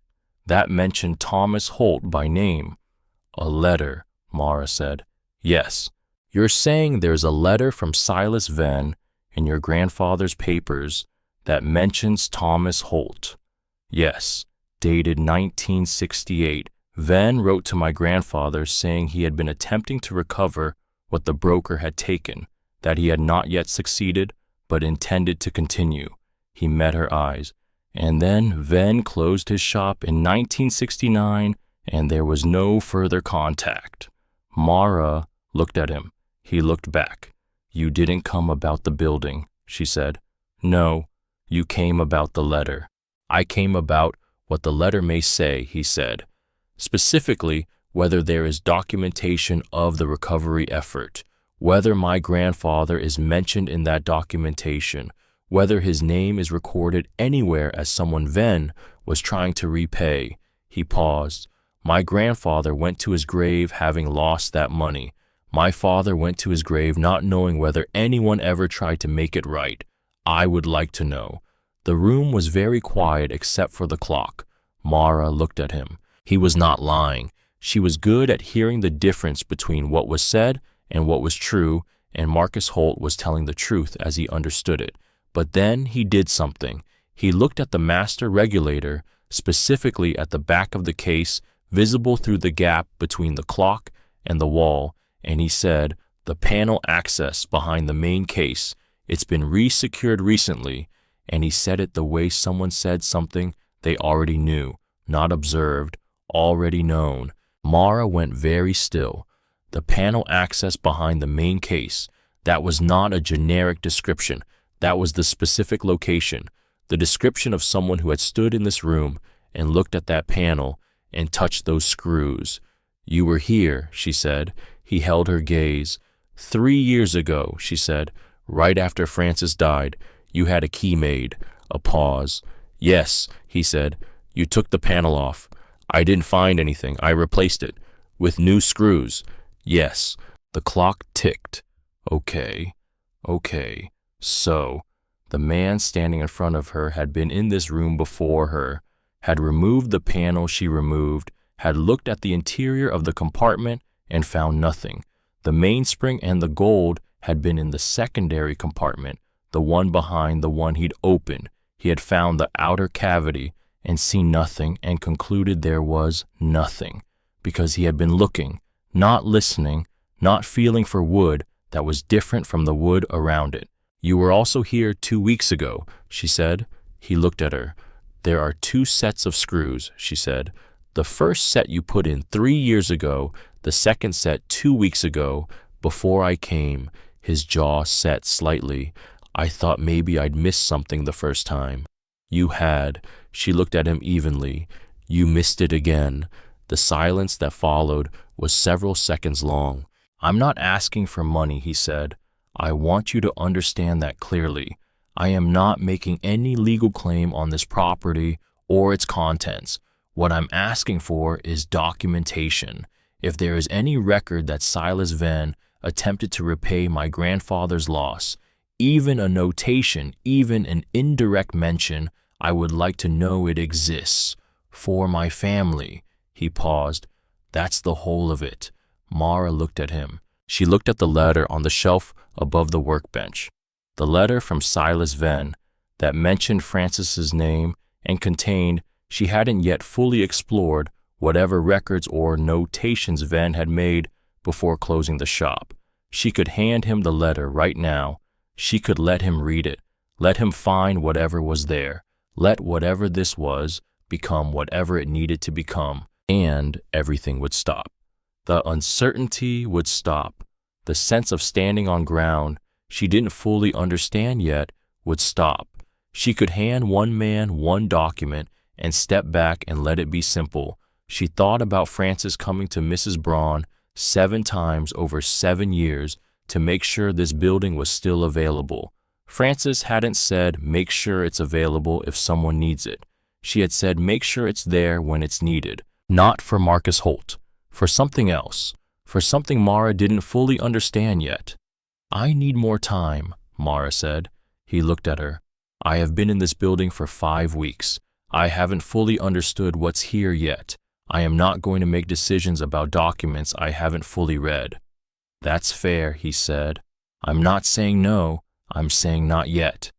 that mentioned Thomas Holt by name. A letter, Mara said. Yes. You're saying there's a letter from Silas Venn in your grandfather's papers that mentions Thomas Holt. Yes. Dated 1968. Venn wrote to my grandfather saying he had been attempting to recover what the broker had taken, that he had not yet succeeded, but intended to continue. He met her eyes. And then Venn closed his shop in 1969, and there was no further contact. Mara looked at him. He looked back. You didn't come about the building, she said. No, you came about the letter. I came about what the letter may say, he said. Specifically, whether there is documentation of the recovery effort, whether my grandfather is mentioned in that documentation, whether his name is recorded anywhere as someone Venn was trying to repay. He paused. My grandfather went to his grave having lost that money. My father went to his grave not knowing whether anyone ever tried to make it right. I would like to know. The room was very quiet except for the clock. Mara looked at him. He was not lying. She was good at hearing the difference between what was said and what was true, and Marcus Holt was telling the truth as he understood it. But then he did something. He looked at the master regulator, specifically at the back of the case, visible through the gap between the clock and the wall, and he said, the panel access behind the main case, it's been re-secured recently, and he said it the way someone said something they already knew, not observed, already known. Mara went very still. The panel access behind the main case, that was not a generic description. That was the specific location, the description of someone who had stood in this room and looked at that panel and touched those screws. You were here, she said. He held her gaze. 3 years ago, she said, right after Francis died, you had a key made. A pause. Yes, he said. You took the panel off. I didn't find anything. I replaced it. With new screws. Yes. The clock ticked. Okay. So, the man standing in front of her had been in this room before her, had removed the panel she removed, had looked at the interior of the compartment and found nothing. The mainspring and the gold had been in the secondary compartment, the one behind the one he'd opened. He had found the outer cavity and seen nothing and concluded there was nothing, because he had been looking, not listening, not feeling for wood that was different from the wood around it. You were also here 2 weeks ago, she said. He looked at her. There are 2 sets of screws, she said. The first set you put in 3 years ago, the second set 2 weeks ago, before I came. His jaw set slightly. I thought maybe I'd missed something the first time. You had. She looked at him evenly. You missed it again. The silence that followed was several seconds long. I'm not asking for money, he said. I want you to understand that clearly. I am not making any legal claim on this property or its contents. What I'm asking for is documentation. If there is any record that Silas Venn attempted to repay my grandfather's loss, even a notation, even an indirect mention, I would like to know it exists. For my family. He paused. That's the whole of it. Mara looked at him. She looked at the letter on the shelf above the workbench. The letter from Silas Venn that mentioned Francis's name and contained, she hadn't yet fully explored whatever records or notations Venn had made before closing the shop. She could hand him the letter right now. She could let him read it, let him find whatever was there, let whatever this was become whatever it needed to become, and everything would stop. The uncertainty would stop. The sense of standing on ground she didn't fully understand yet would stop. She could hand one man one document and step back and let it be simple. She thought about Francis coming to Mrs. Braun 7 times over 7 years to make sure this building was still available. Francis hadn't said, make sure it's available if someone needs it. She had said, make sure it's there when it's needed. Not for Marcus Holt, for something else, for something Mara didn't fully understand yet. I need more time, Mara said. He looked at her. I have been in this building for 5 weeks. I haven't fully understood what's here yet. I am not going to make decisions about documents I haven't fully read. That's fair, he said. I'm not saying no, I'm saying not yet.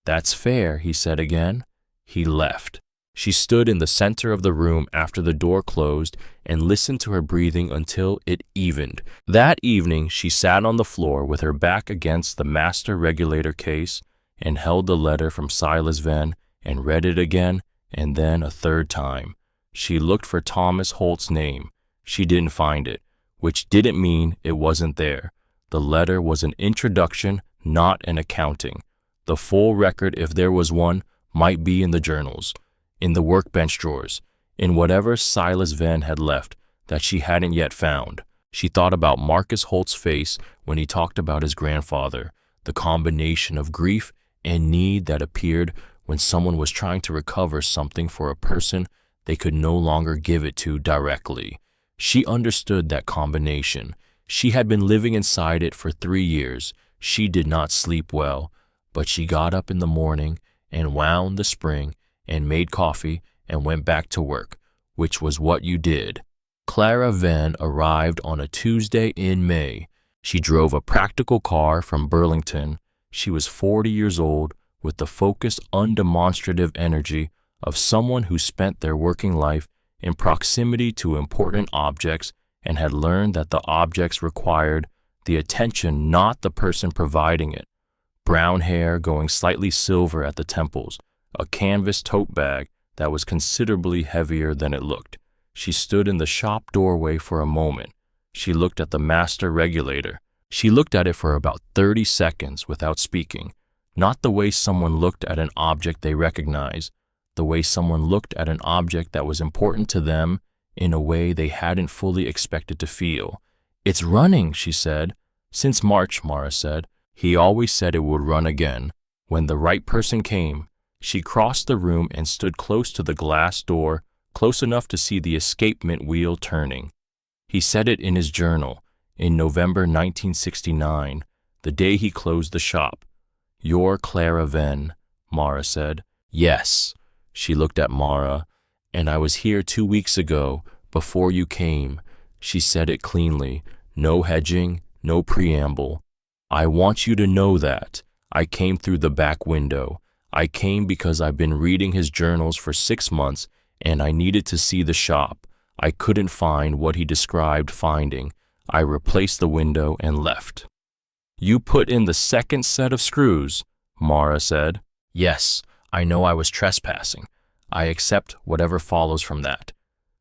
That's fair, he said again. He left. She stood in the center of the room after the door closed and listened to her breathing until it evened. That evening, she sat on the floor with her back against the master regulator case and held the letter from Silas Venn and read it again and then a third time. She looked for Thomas Holt's name. She didn't find it, which didn't mean it wasn't there. The letter was an introduction, not an accounting. The full record, if there was one, might be in the journals, in the workbench drawers, in whatever Silas Venn had left that she hadn't yet found. She thought about Marcus Holt's face when he talked about his grandfather, the combination of grief and need that appeared when someone was trying to recover something for a person they could no longer give it to directly. She understood that combination. She had been living inside it for 3 years. She did not sleep well, but she got up in the morning and wound the spring and made coffee and went back to work, which was what you did. Clara Venn arrived on a Tuesday in May. She drove a practical car from Burlington. She was 40 years old, with the focused, undemonstrative energy of someone who spent their working life in proximity to important objects and had learned that the objects required the attention, not the person providing it. Brown hair going slightly silver at the temples, a canvas tote bag that was considerably heavier than it looked. She stood in the shop doorway for a moment. She looked at the master regulator. She looked at it for about 30 seconds without speaking, not the way someone looked at an object they recognize, the way someone looked at an object that was important to them in a way they hadn't fully expected to feel. It's running, she said. Since March, Mara said. He always said it would run again. When the right person came, she crossed the room and stood close to the glass door, close enough to see the escapement wheel turning. He said it in his journal, in November 1969, the day he closed the shop. You're Clara Venn, Mara said. Yes. She looked at Mara. And I was here 2 weeks ago, before you came. She said it cleanly. No hedging, no preamble. I want you to know that. I came through the back window. I came because I've been reading his journals for 6 months and I needed to see the shop. I couldn't find what he described finding. I replaced the window and left. You put in the second set of screws, Mara said. Yes, I know I was trespassing. I accept whatever follows from that.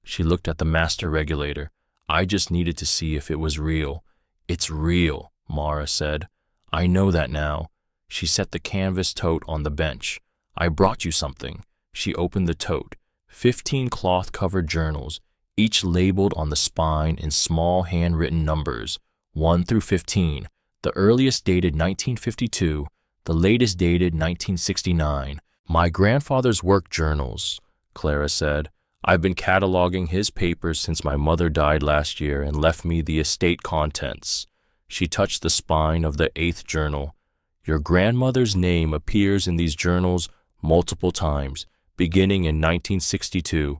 She looked at the master regulator. I just needed to see if it was real. It's real, Mara said. I know that now. She set the canvas tote on the bench. I brought you something. She opened the tote. 15 cloth-covered journals, each labeled on the spine in small handwritten numbers, 1 through 15, the earliest dated 1952, the latest dated 1969. My grandfather's work journals, Clara said. I've been cataloging his papers since my mother died last year and left me the estate contents. She touched the spine of the 8th journal. Your grandmother's name appears in these journals multiple times, beginning in 1962.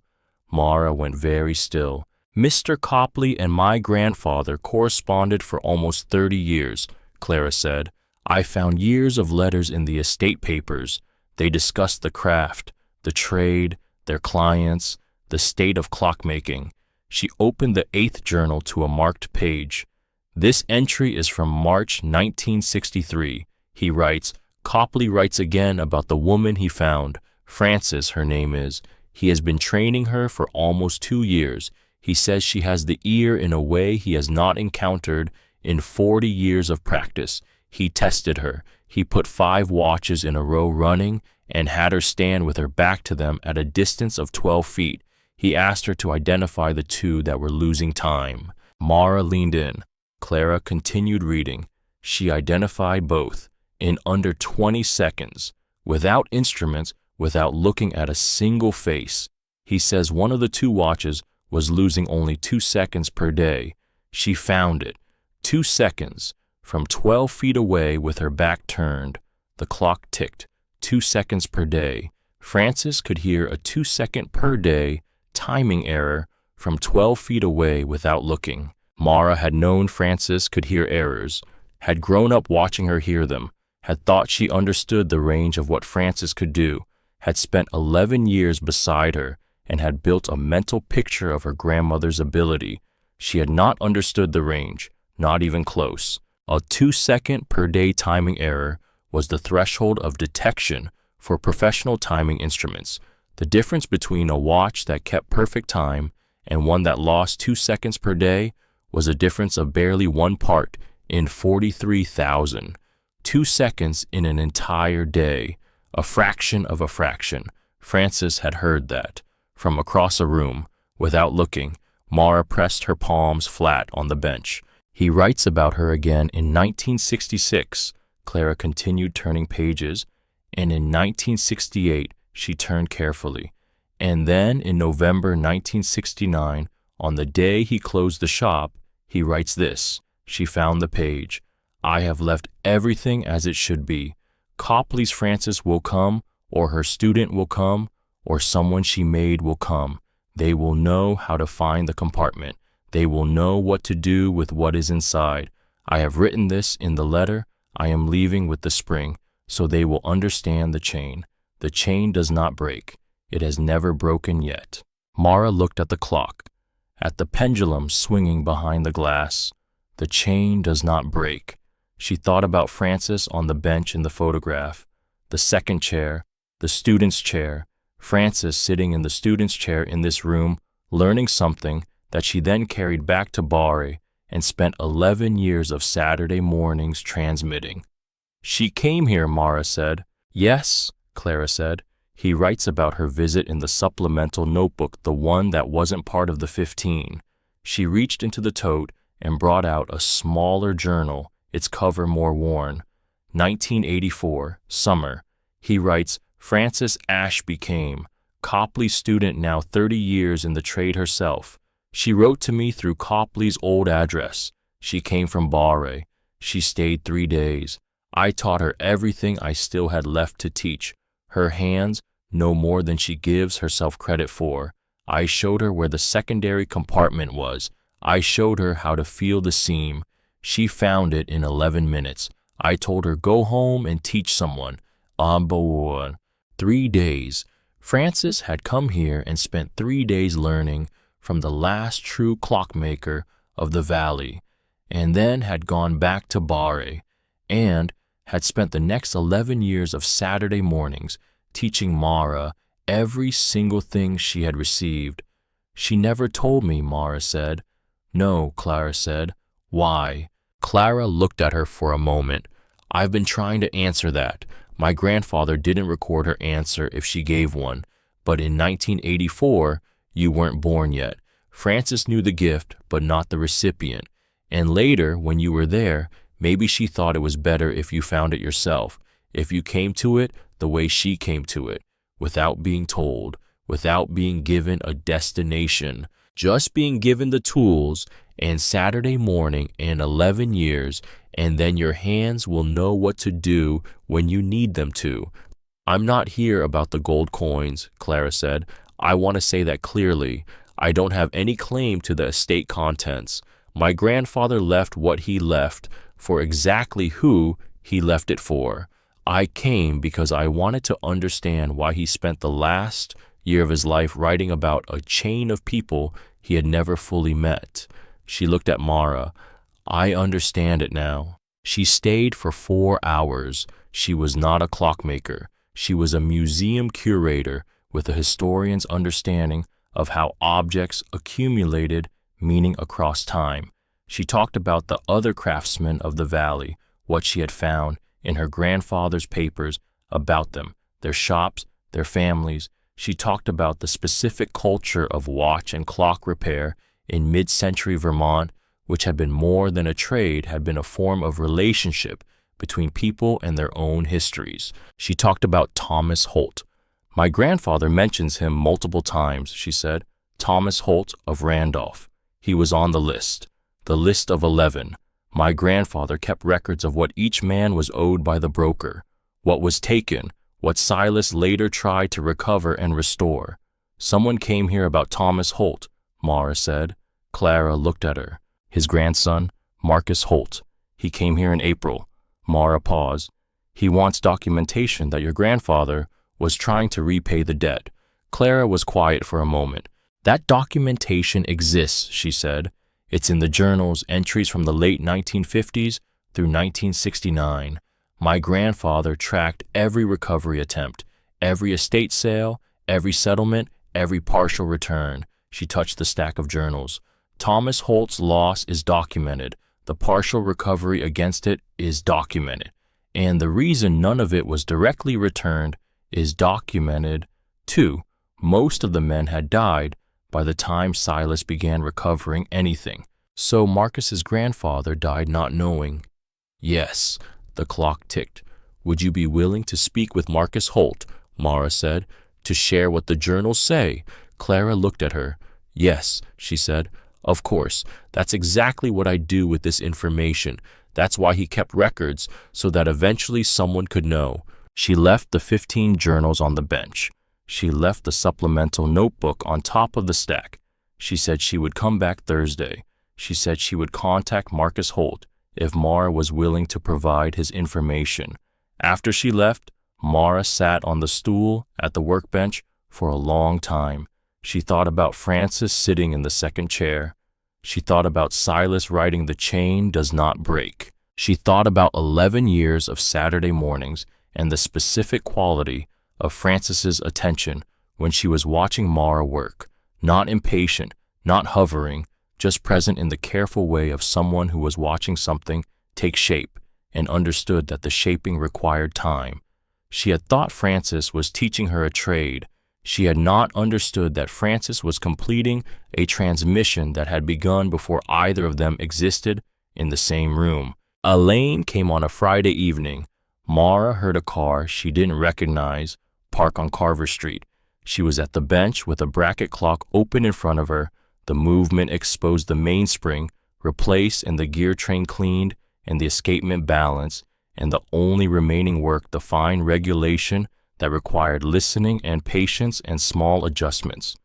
Mara went very still. Mr. Copley and my grandfather corresponded for almost 30 years, Clara said. I found years of letters in the estate papers. They discussed the craft, the trade, their clients, the state of clockmaking. She opened the 8th journal to a marked page. This entry is from March 1963. He writes, Copley writes again about the woman he found. Frances, her name is. He has been training her for almost 2 years. He says she has the ear in a way he has not encountered in 40 years of practice. He tested her. He put 5 watches in a row running and had her stand with her back to them at a distance of 12 feet. He asked her to identify the 2 that were losing time. Mara leaned in. Clara continued reading. She identified both in under 20 seconds, without instruments, without looking at a single face. He says one of the 2 watches was losing only 2 seconds per day. She found it. 2 seconds. From 12 feet away with her back turned, the clock ticked. 2 seconds per day. Frances could hear a 2-second per day timing error from 12 feet away without looking. Mara had known Frances could hear errors, had grown up watching her hear them, had thought she understood the range of what Frances could do, had spent 11 years beside her, and had built a mental picture of her grandmother's ability. She had not understood the range, not even close. A 2-second per day timing error was the threshold of detection for professional timing instruments. The difference between a watch that kept perfect time and one that lost 2 seconds per day was a difference of barely 1 part in 43,000. 2 seconds in an entire day, a fraction of a fraction. Frances had heard that. From across a room, without looking, Mara pressed her palms flat on the bench. He writes about her again in 1966, Clara continued turning pages, and in 1968 she turned carefully. And then in November 1969, on the day he closed the shop, he writes this. She found the page. I have left everything as it should be. Copley's Frances will come, or her student will come, or someone she made will come. They will know how to find the compartment. They will know what to do with what is inside. I have written this in the letter I am leaving with the spring, so they will understand the chain. The chain does not break. It has never broken yet. Mara looked at the clock, at the pendulum swinging behind the glass. The chain does not break. She thought about Frances on the bench in the photograph, the second chair, the student's chair, Frances sitting in the student's chair in this room, learning something that she then carried back to Bari and spent 11 years of Saturday mornings transmitting. She came here, Mara said. Yes, Clara said. He writes about her visit in the supplemental notebook, the one that wasn't part of the 15. She reached into the tote and brought out a smaller journal, its cover more worn. 1984, summer. He writes, Frances Ashby came, Copley student now 30 years in the trade herself. She wrote to me through Copley's old address. She came from Bari. She stayed 3 days. I taught her everything I still had left to teach. Her hands know more than she gives herself credit for. I showed her where the secondary compartment was. I showed her how to feel the seam. She found it in 11 minutes. I told her, go home and teach someone. On board. 3 days. Frances had come here and spent 3 days learning from the last true clockmaker of the valley, and then had gone back to Bari, and had spent the next 11 years of Saturday mornings teaching Mara every single thing she had received. She never told me, Mara said. No, Clara said. Why? Clara looked at her for a moment. I've been trying to answer that. My grandfather didn't record her answer if she gave one, but in 1984, you weren't born yet. Frances knew the gift, but not the recipient. And later, when you were there, maybe she thought it was better if you found it yourself, if you came to it the way she came to it, without being told, without being given a destination, just being given the tools and Saturday morning and 11 years, and then your hands will know what to do when you need them to. I'm not here about the gold coins, Clara said. I want to say that clearly. I don't have any claim to the estate contents. My grandfather left what he left for exactly who he left it for. I came because I wanted to understand why he spent the last year of his life writing about a chain of people he had never fully met. She looked at Mara. I understand it now. She stayed for 4 hours. She was not a clockmaker. She was a museum curator with a historian's understanding of how objects accumulated meaning across time. She talked about the other craftsmen of the valley, what she had found in her grandfather's papers about them, their shops, their families. She talked about the specific culture of watch and clock repair in mid-century Vermont, which had been more than a trade, had been a form of relationship between people and their own histories. She talked about Thomas Holt. My grandfather mentions him multiple times, she said. Thomas Holt of Randolph. He was on the list of 11. My grandfather kept records of what each man was owed by the broker, what was taken, what Silas later tried to recover and restore. Someone came here about Thomas Holt, Mara said. Clara looked at her. His grandson, Marcus Holt. He came here in April. Mara paused. He wants documentation that your grandfather was trying to repay the debt. Clara was quiet for a moment. That documentation exists, she said. It's in the journals, entries from the late 1950s through 1969. My grandfather tracked every recovery attempt, every estate sale, every settlement, every partial return. She touched the stack of journals. Thomas Holt's loss is documented. The partial recovery against it is documented. And the reason none of it was directly returned is documented too. Most of the men had died by the time Silas began recovering anything. So Marcus's grandfather died not knowing. Yes, the clock ticked. Would you be willing to speak with Marcus Holt, Mara said, to share what the journals say? Clara looked at her. Yes, she said. Of course, that's exactly what I do with this information. That's why he kept records, so that eventually someone could know. She left the 15 journals on the bench. She left the supplemental notebook on top of the stack. She said she would come back Thursday. She said she would contact Marcus Holt if Mara was willing to provide his information. After she left, Mara sat on the stool at the workbench for a long time. She thought about Francis sitting in the second chair. She thought about Silas writing "The chain does not break." She thought about 11 years of Saturday mornings and the specific quality of Francis's attention when she was watching Mara work, not impatient, not hovering, just present in the careful way of someone who was watching something take shape and understood that the shaping required time. She had thought Francis was teaching her a trade. She had not understood that Francis was completing a transmission that had begun before either of them existed in the same room. Elaine came on a Friday evening. Mara heard a car she didn't recognize park on Carver Street. She was at the bench with a bracket clock open in front of her. The movement exposed the mainspring, replaced and the gear train cleaned and the escapement balanced, and the only remaining work the fine regulation that required listening and patience and small adjustments.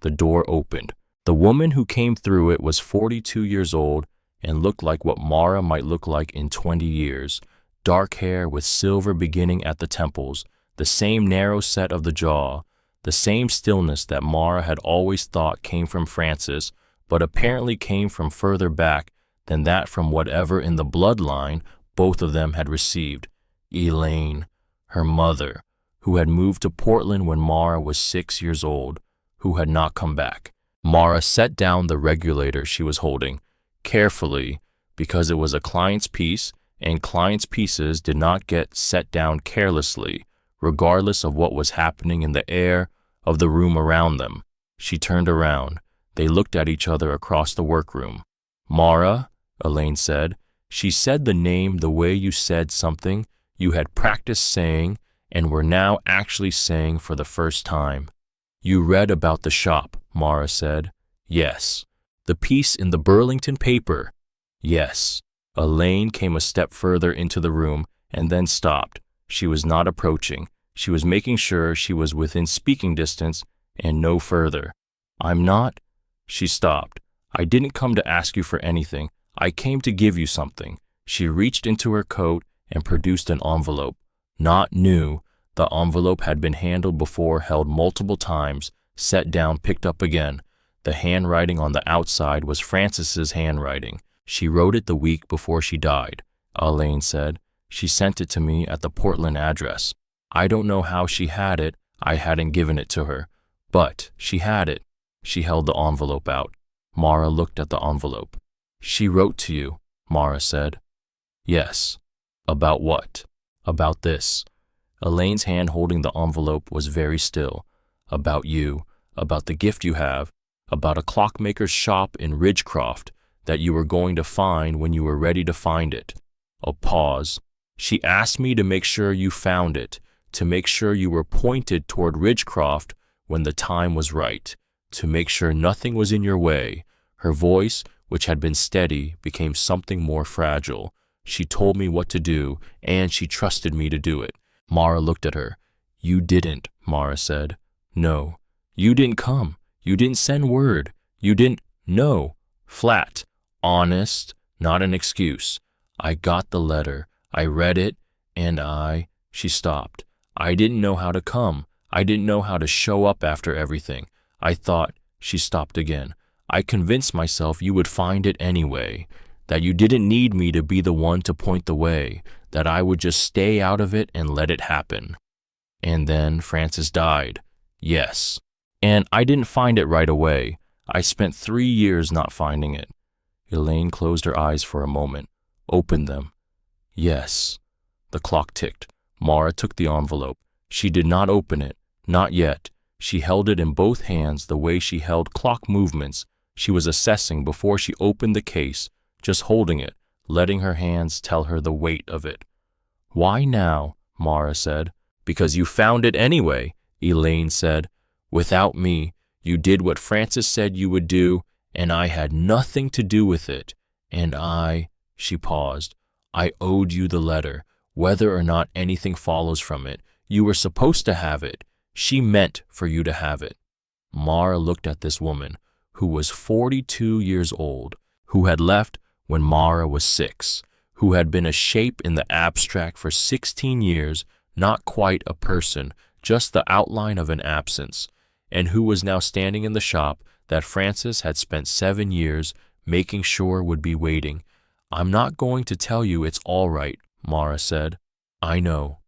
The door opened. The woman who came through it was 42 years old and looked like what Mara might look like in 20 years. Dark hair with silver beginning at the temples, the same narrow set of the jaw, the same stillness that Mara had always thought came from Francis, but apparently came from further back than that from whatever in the bloodline both of them had received. Elaine, her mother, who had moved to Portland when Mara was 6 years old, who had not come back. Mara set down the regulator she was holding, carefully, because it was a client's piece, and clients' pieces did not get set down carelessly, regardless of what was happening in the air of the room around them. She turned around. They looked at each other across the workroom. Mara, Elaine said, she said the name the way you said something you had practiced saying and were now actually saying for the first time. You read about the shop, Mara said. Yes. The piece in the Burlington paper. Yes. Elaine came a step further into the room and then stopped. She was not approaching. She was making sure she was within speaking distance and no further. I'm not. She stopped. I didn't come to ask you for anything. I came to give you something. She reached into her coat and produced an envelope. Not new. The envelope had been handled before, held multiple times, set down, picked up again. The handwriting on the outside was Francis's handwriting. She wrote it the week before she died, Elaine said. She sent it to me at the Portland address. I don't know how she had it. I hadn't given it to her. But she had it. She held the envelope out. Mara looked at the envelope. She wrote to you, Mara said. Yes. About what? About this. Elaine's hand holding the envelope was very still. About you, about the gift you have, about a clockmaker's shop in Ridgecroft that you were going to find when you were ready to find it. A pause. She asked me to make sure you found it, to make sure you were pointed toward Ridgecroft when the time was right. to make sure nothing was in your way. Her voice, which had been steady, became something more fragile. She told me what to do, and she trusted me to do it. Mara looked at her. You didn't, Mara said. No. You didn't come. You didn't send word. You didn't. No. Flat. Honest. Not an excuse. I got the letter. I read it, and She stopped. I didn't know how to come. I didn't know how to show up after everything. I thought. She stopped again. I convinced myself you would find it anyway, that you didn't need me to be the one to point the way, that I would just stay out of it and let it happen. And then Frances died. Yes. And I didn't find it right away. I spent 3 years not finding it. Elaine closed her eyes for a moment, opened them. Yes. The clock ticked. Mara took the envelope. She did not open it. Not yet. She held it in both hands the way she held clock movements she was assessing before she opened the case, just holding it, letting her hands tell her the weight of it. Why now? Mara said. Because you found it anyway, Elaine said. Without me, you did what Frances said you would do, and I had nothing to do with it. And she paused. I owed you the letter, whether or not anything follows from it. You were supposed to have it. She meant for you to have it. Mara looked at this woman, who was 42 years old, who had left when Mara was 6, who had been a shape in the abstract for 16 years, not quite a person, just the outline of an absence, and who was now standing in the shop that Frances had spent 7 years making sure would be waiting. I'm not going to tell you it's all right, Mara said. I know.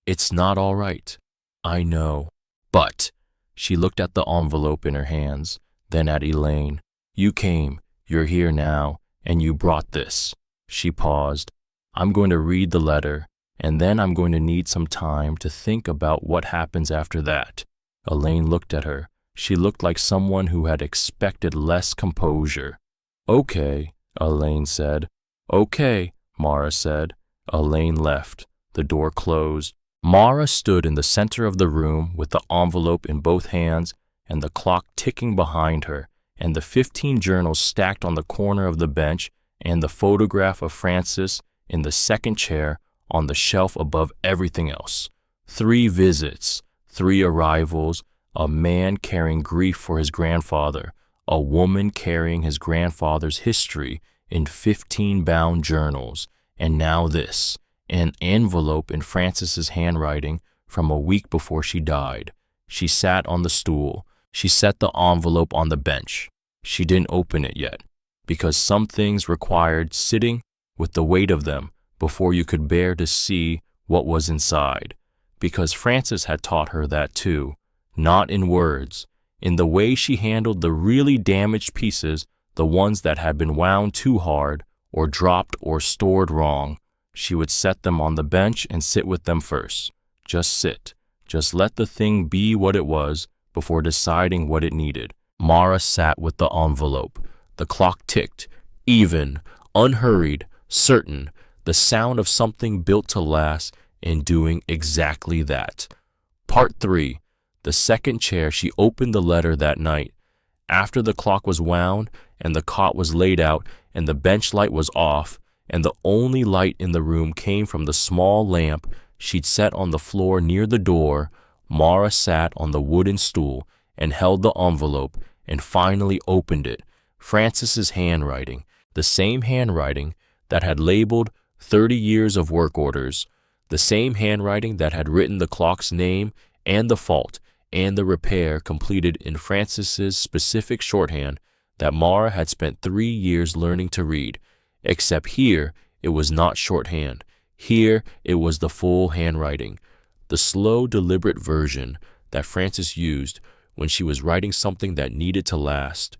It's not all right. I know. But, she looked at the envelope in her hands, then at Elaine. You came, you're here now, and you brought this. She paused. I'm going to read the letter, and then I'm going to need some time to think about what happens after that. Elaine looked at her. She looked like someone who had expected less composure. Okay, Elaine said. Okay, Mara said. Elaine left. The door closed. Mara stood in the center of the room with the envelope in both hands and the clock ticking behind her, and the 15 journals stacked on the corner of the bench, and the photograph of Frances in the second chair on the shelf above everything else. 3 visits, 3 arrivals, a man carrying grief for his grandfather, a woman carrying his grandfather's history in 15 bound journals, and now this, an envelope in Frances's handwriting from a week before she died. She sat on the stool. She set the envelope on the bench. She didn't open it yet, because some things required sitting with the weight of them before you could bear to see what was inside, because Frances had taught her that too, not in words, in the way she handled the really damaged pieces, the ones that had been wound too hard or dropped or stored wrong. She would set them on the bench and sit with them first. Just sit. Just let the thing be what it was before deciding what it needed. Mara sat with the envelope. The clock ticked, even, unhurried, certain, the sound of something built to last and doing exactly that. Part 3. The second chair. She opened the letter that night. After the clock was wound and the cot was laid out and the bench light was off, and the only light in the room came from the small lamp she'd set on the floor near the door, Mara sat on the wooden stool and held the envelope and finally opened it. Frances's handwriting, the same handwriting that had labeled 30 years of work orders, the same handwriting that had written the clock's name and the fault and the repair completed in Frances's specific shorthand that Mara had spent 3 years learning to read. Except here, it was not shorthand. Here, it was the full handwriting, the slow, deliberate version that Frances used when she was writing something that needed to last.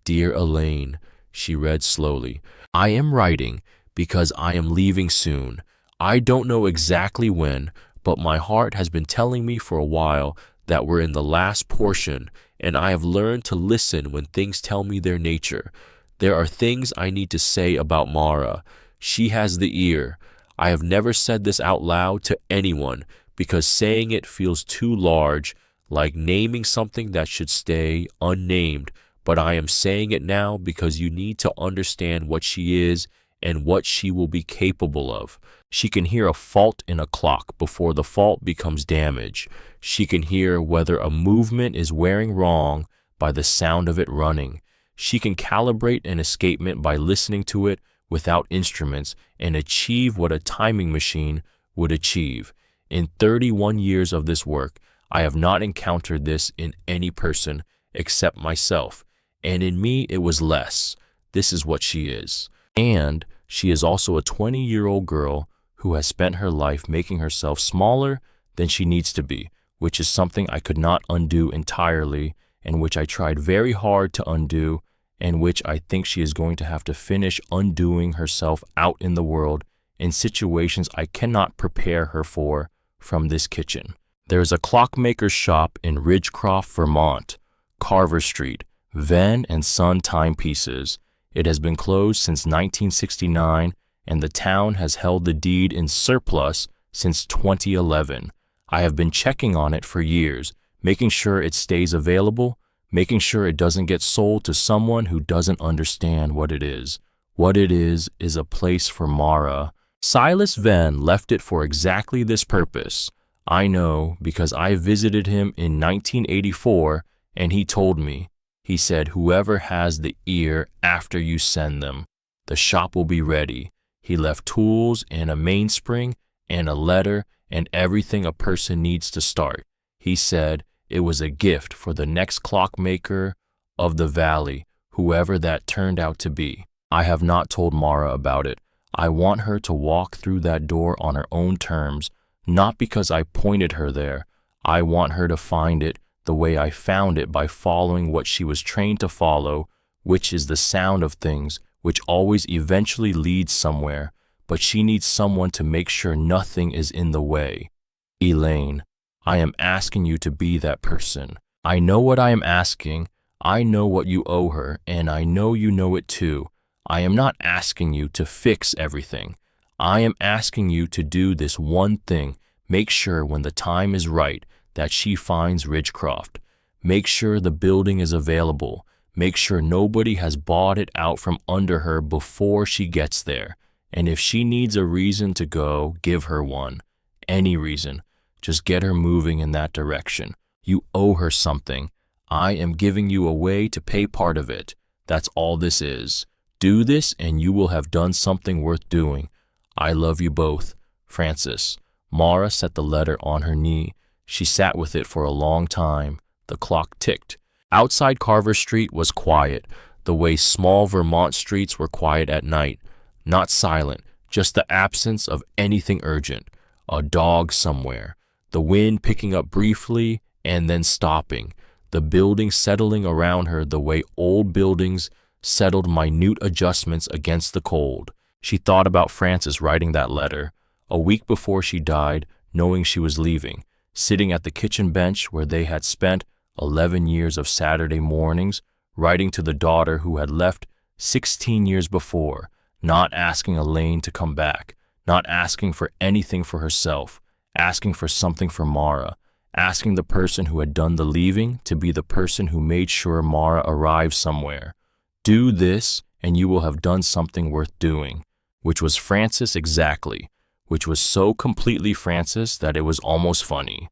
Dear Elaine, she read slowly, I am writing because I am leaving soon. I don't know exactly when, but my heart has been telling me for a while that we're in the last portion, and I have learned to listen when things tell me their nature. There are things I need to say about Mara. She has the ear. I have never said this out loud to anyone because saying it feels too large, like naming something that should stay unnamed, but I am saying it now because you need to understand what she is and what she will be capable of. She can hear a fault in a clock before the fault becomes damage. She can hear whether a movement is wearing wrong by the sound of it running. She can calibrate an escapement by listening to it without instruments and achieve what a timing machine would achieve. In 31 years of this work, I have not encountered this in any person except myself, and in me it was less. This is what she is. And she is also a 20-year-old girl who has spent her life making herself smaller than she needs to be, which is something I could not undo entirely, and which I tried very hard to undo, and which I think she is going to have to finish undoing herself out in the world in situations I cannot prepare her for from this kitchen. There is a clockmaker's shop in Ridgecroft, Vermont, Carver Street, Venn and Son timepieces. It has been closed since 1969, and the town has held the deed in surplus since 2011. I have been checking on it for years, making sure it stays available, making sure it doesn't get sold to someone who doesn't understand what it is. What it is a place for Mara. Silas Venn left it for exactly this purpose. I know because I visited him in 1984, and he told me. He said, whoever has the ear after you send them, the shop will be ready. He left tools and a mainspring and a letter and everything a person needs to start. He said it was a gift for the next clockmaker of the valley, whoever that turned out to be. I have not told Mara about it. I want her to walk through that door on her own terms, not because I pointed her there. I want her to find it the way I found it, by following what she was trained to follow, which is the sound of things, which always eventually leads somewhere, but she needs someone to make sure nothing is in the way. Elaine, I am asking you to be that person. I know what I am asking. I know what you owe her, and I know you know it too. I am not asking you to fix everything. I am asking you to do this one thing. Make sure when the time is right that she finds Ridgecroft. Make sure the building is available. Make sure nobody has bought it out from under her before she gets there. And if she needs a reason to go, give her one. Any reason. Just get her moving in that direction. You owe her something. I am giving you a way to pay part of it. That's all this is. Do this and you will have done something worth doing. I love you both. Francis. Mara set the letter on her knee. She sat with it for a long time. The clock ticked. Outside Carver Street was quiet, the way small Vermont streets were quiet at night. Not silent, just the absence of anything urgent. A dog somewhere. The wind picking up briefly and then stopping. The building settling around her the way old buildings settled minute adjustments against the cold. She thought about Francis writing that letter, a week before she died, knowing she was leaving. Sitting at the kitchen bench where they had spent 11 years of Saturday mornings, writing to the daughter who had left 16 years before, not asking Elaine to come back, not asking for anything for herself, asking for something for Mara, asking the person who had done the leaving to be the person who made sure Mara arrived somewhere. Do this and you will have done something worth doing, which was Francis exactly, which was so completely Francis that it was almost funny.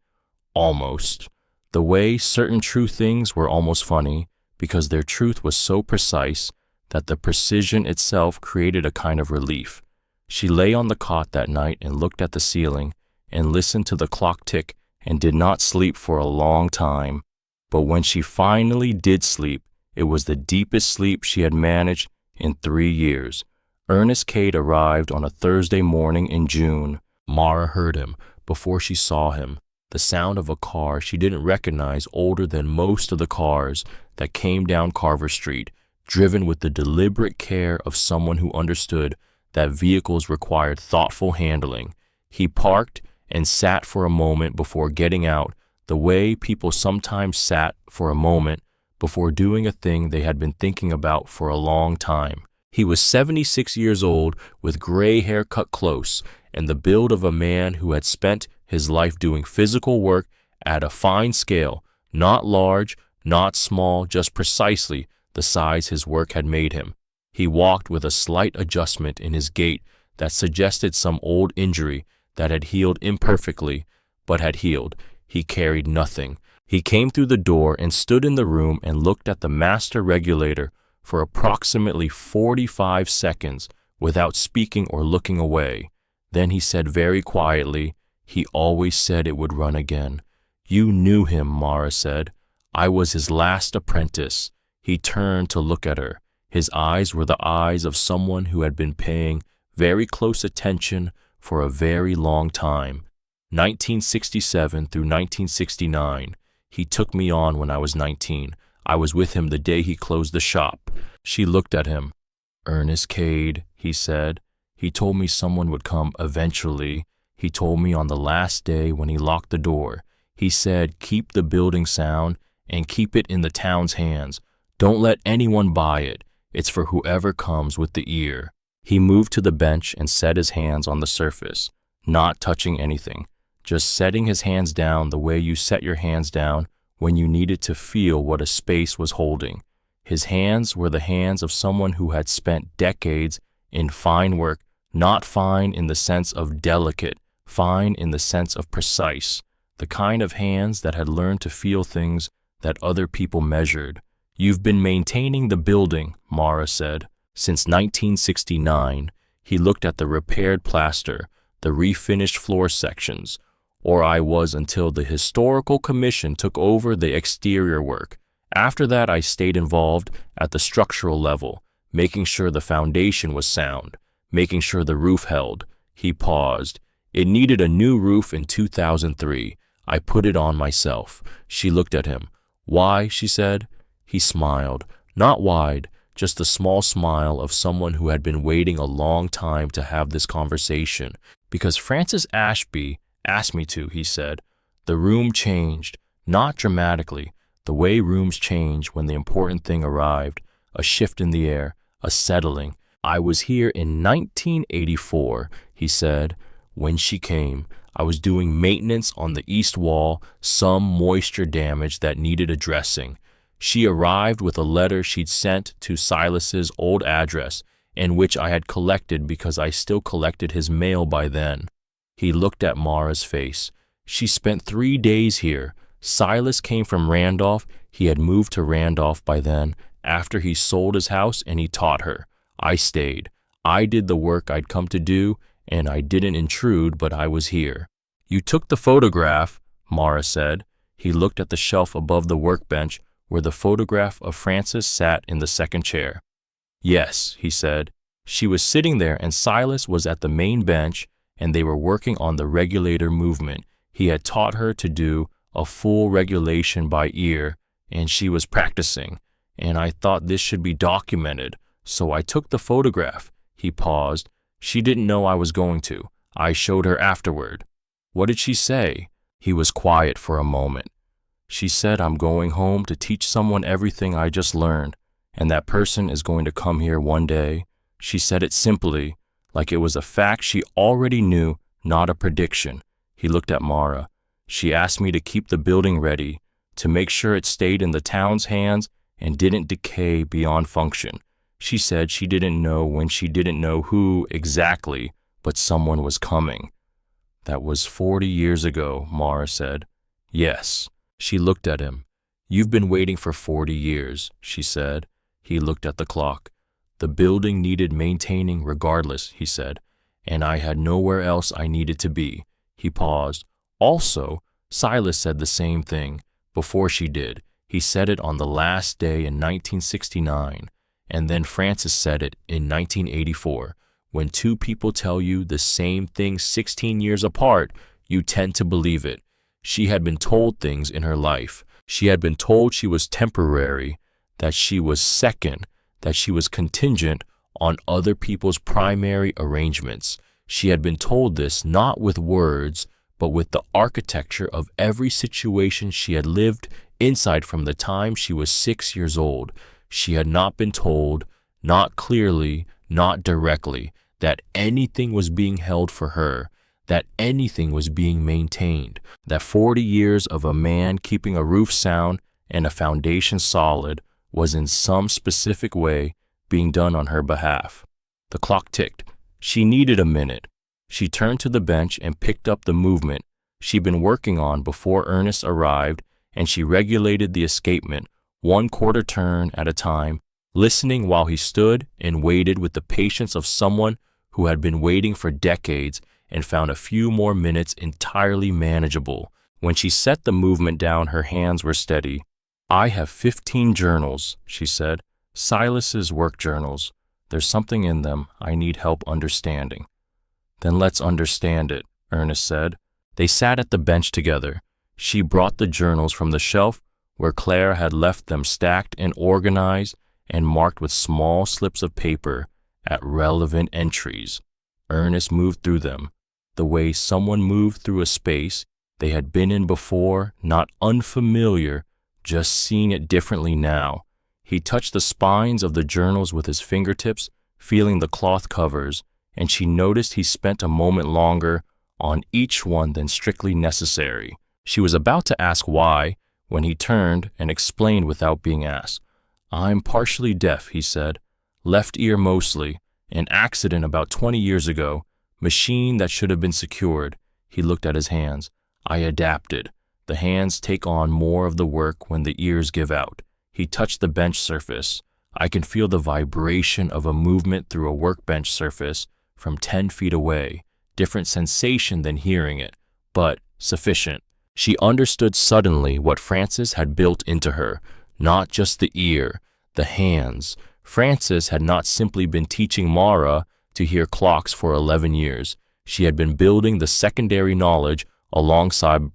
Almost. The way certain true things were almost funny, because their truth was so precise that the precision itself created a kind of relief. She lay on the cot that night and looked at the ceiling and listened to the clock tick and did not sleep for a long time. But when she finally did sleep, it was the deepest sleep she had managed in 3 years. Ernest Cade arrived on a Thursday morning in June. Mara heard him before she saw him, the sound of a car she didn't recognize, older than most of the cars that came down Carver Street, driven with the deliberate care of someone who understood that vehicles required thoughtful handling. He parked and sat for a moment before getting out, the way people sometimes sat for a moment before doing a thing they had been thinking about for a long time. He was 76 years old, with gray hair cut close, and the build of a man who had spent his life doing physical work at a fine scale, Not large, not small, just precisely the size his work had made him. He walked with a slight adjustment in his gait that suggested some old injury that had healed imperfectly, but had healed. He carried nothing. He came through the door and stood in the room and looked at the master regulator for approximately 45 seconds without speaking or looking away. Then he said very quietly, "He always said it would run again." "You knew him," Mara said. "I was his last apprentice." He turned to look at her. His eyes were the eyes of someone who had been paying very close attention for a very long time. 1967 through 1969. He took me on when I was 19. I was with him the day he closed the shop. She looked at him. "Ernest Cade," he said. "He told me someone would come eventually. He told me on the last day when he locked the door. He said, keep the building sound and keep it in the town's hands. Don't let anyone buy it. It's for whoever comes with the ear." He moved to the bench and set his hands on the surface, not touching anything, just setting his hands down the way you set your hands down when you needed to feel what a space was holding. His hands were the hands of someone who had spent decades in fine work, not fine in the sense of delicate, fine in the sense of precise, the kind of hands that had learned to feel things that other people measured. "You've been maintaining the building," Mara said, "since 1969. He looked at the repaired plaster, the refinished floor sections, or I was until the Historical Commission took over the exterior work. After that, I stayed involved at the structural level, making sure the foundation was sound, making sure the roof held." He paused. "It needed a new roof in 2003. I put it on myself." She looked at him. "Why?" she said. He smiled, not wide, just the small smile of someone who had been waiting a long time to have this conversation. "Because Francis Ashby asked me to," he said. "The room changed, not dramatically, the way rooms change when the important thing arrived, a shift in the air, a settling. I was here in 1984, he said, when she came. I was doing maintenance on the east wall, some moisture damage that needed addressing. She arrived with a letter she'd sent to Silas's old address, and which I had collected because I still collected his mail by then." He looked at Mara's face. "She spent 3 days here. Silas came from Randolph. He had moved to Randolph by then, after he sold his house, and he taught her. I stayed. I did the work I'd come to do, and I didn't intrude, but I was here." "You took the photograph," Mara said. He looked at the shelf above the workbench where the photograph of Frances sat in the second chair. "Yes," he said. "She was sitting there and Silas was at the main bench and they were working on the regulator movement. He had taught her to do a full regulation by ear and she was practicing, and I thought this should be documented, so I took the photograph." He paused. "She didn't know I was going to. I showed her afterward." "What did she say?" He was quiet for a moment. "She said I'm going home to teach someone everything I just learned, and that person is going to come here one day." She said it simply, like it was a fact she already knew, not a prediction. He looked at Mara. "She asked me to keep the building ready, to make sure it stayed in the town's hands and didn't decay beyond function. She said she didn't know when she didn't know who exactly, but someone was coming." "That was 40 years ago," Mara said. "Yes." She looked at him. "You've been waiting for 40 years, she said. He looked at the clock. "The building needed maintaining regardless," he said, "and I had nowhere else I needed to be." He paused. "Also, Silas said the same thing, before she did. He said it on the last day in 1969, and then Francis said it in 1984. When two people tell you the same thing 16 years apart, you tend to believe it. She had been told things in her life. She had been told she was temporary, that she was second, that she was contingent on other people's primary arrangements. She had been told this not with words, but with the architecture of every situation she had lived inside from the time she was 6 years old. She had not been told, not clearly, not directly, that anything was being held for her, that anything was being maintained, that 40 years of a man keeping a roof sound and a foundation solid was in some specific way being done on her behalf. The clock ticked. She needed a minute. She turned to the bench and picked up the movement she'd been working on before Ernest arrived, and she regulated the escapement, 1/4 turn at a time, listening while he stood and waited with the patience of someone who had been waiting for decades and found a few more minutes entirely manageable. When she set the movement down, her hands were steady. "I have 15 journals," she said. "Silas's work journals. There's something in them I need help understanding." "Then let's understand it," Ernest said. They sat at the bench together. She brought the journals from the shelf where Clara had left them, stacked and organized and marked with small slips of paper at relevant entries. Ernest moved through them, the way someone moved through a space they had been in before, not unfamiliar, just seeing it differently now. He touched the spines of the journals with his fingertips, feeling the cloth covers, and she noticed he spent a moment longer on each one than strictly necessary. She was about to ask why when he turned and explained without being asked. "I'm partially deaf," he said. "Left ear mostly. An accident about 20 years ago. Machine that should have been secured." He looked at his hands. "I adapted. The hands take on more of the work when the ears give out." He touched the bench surface. "I can feel the vibration of a movement through a workbench surface from 10 feet away. Different sensation than hearing it, but sufficient." She understood suddenly what Francis had built into her, not just the ear, the hands. Francis had not simply been teaching Mara to hear clocks for 11 years. She had been building the secondary knowledge alongside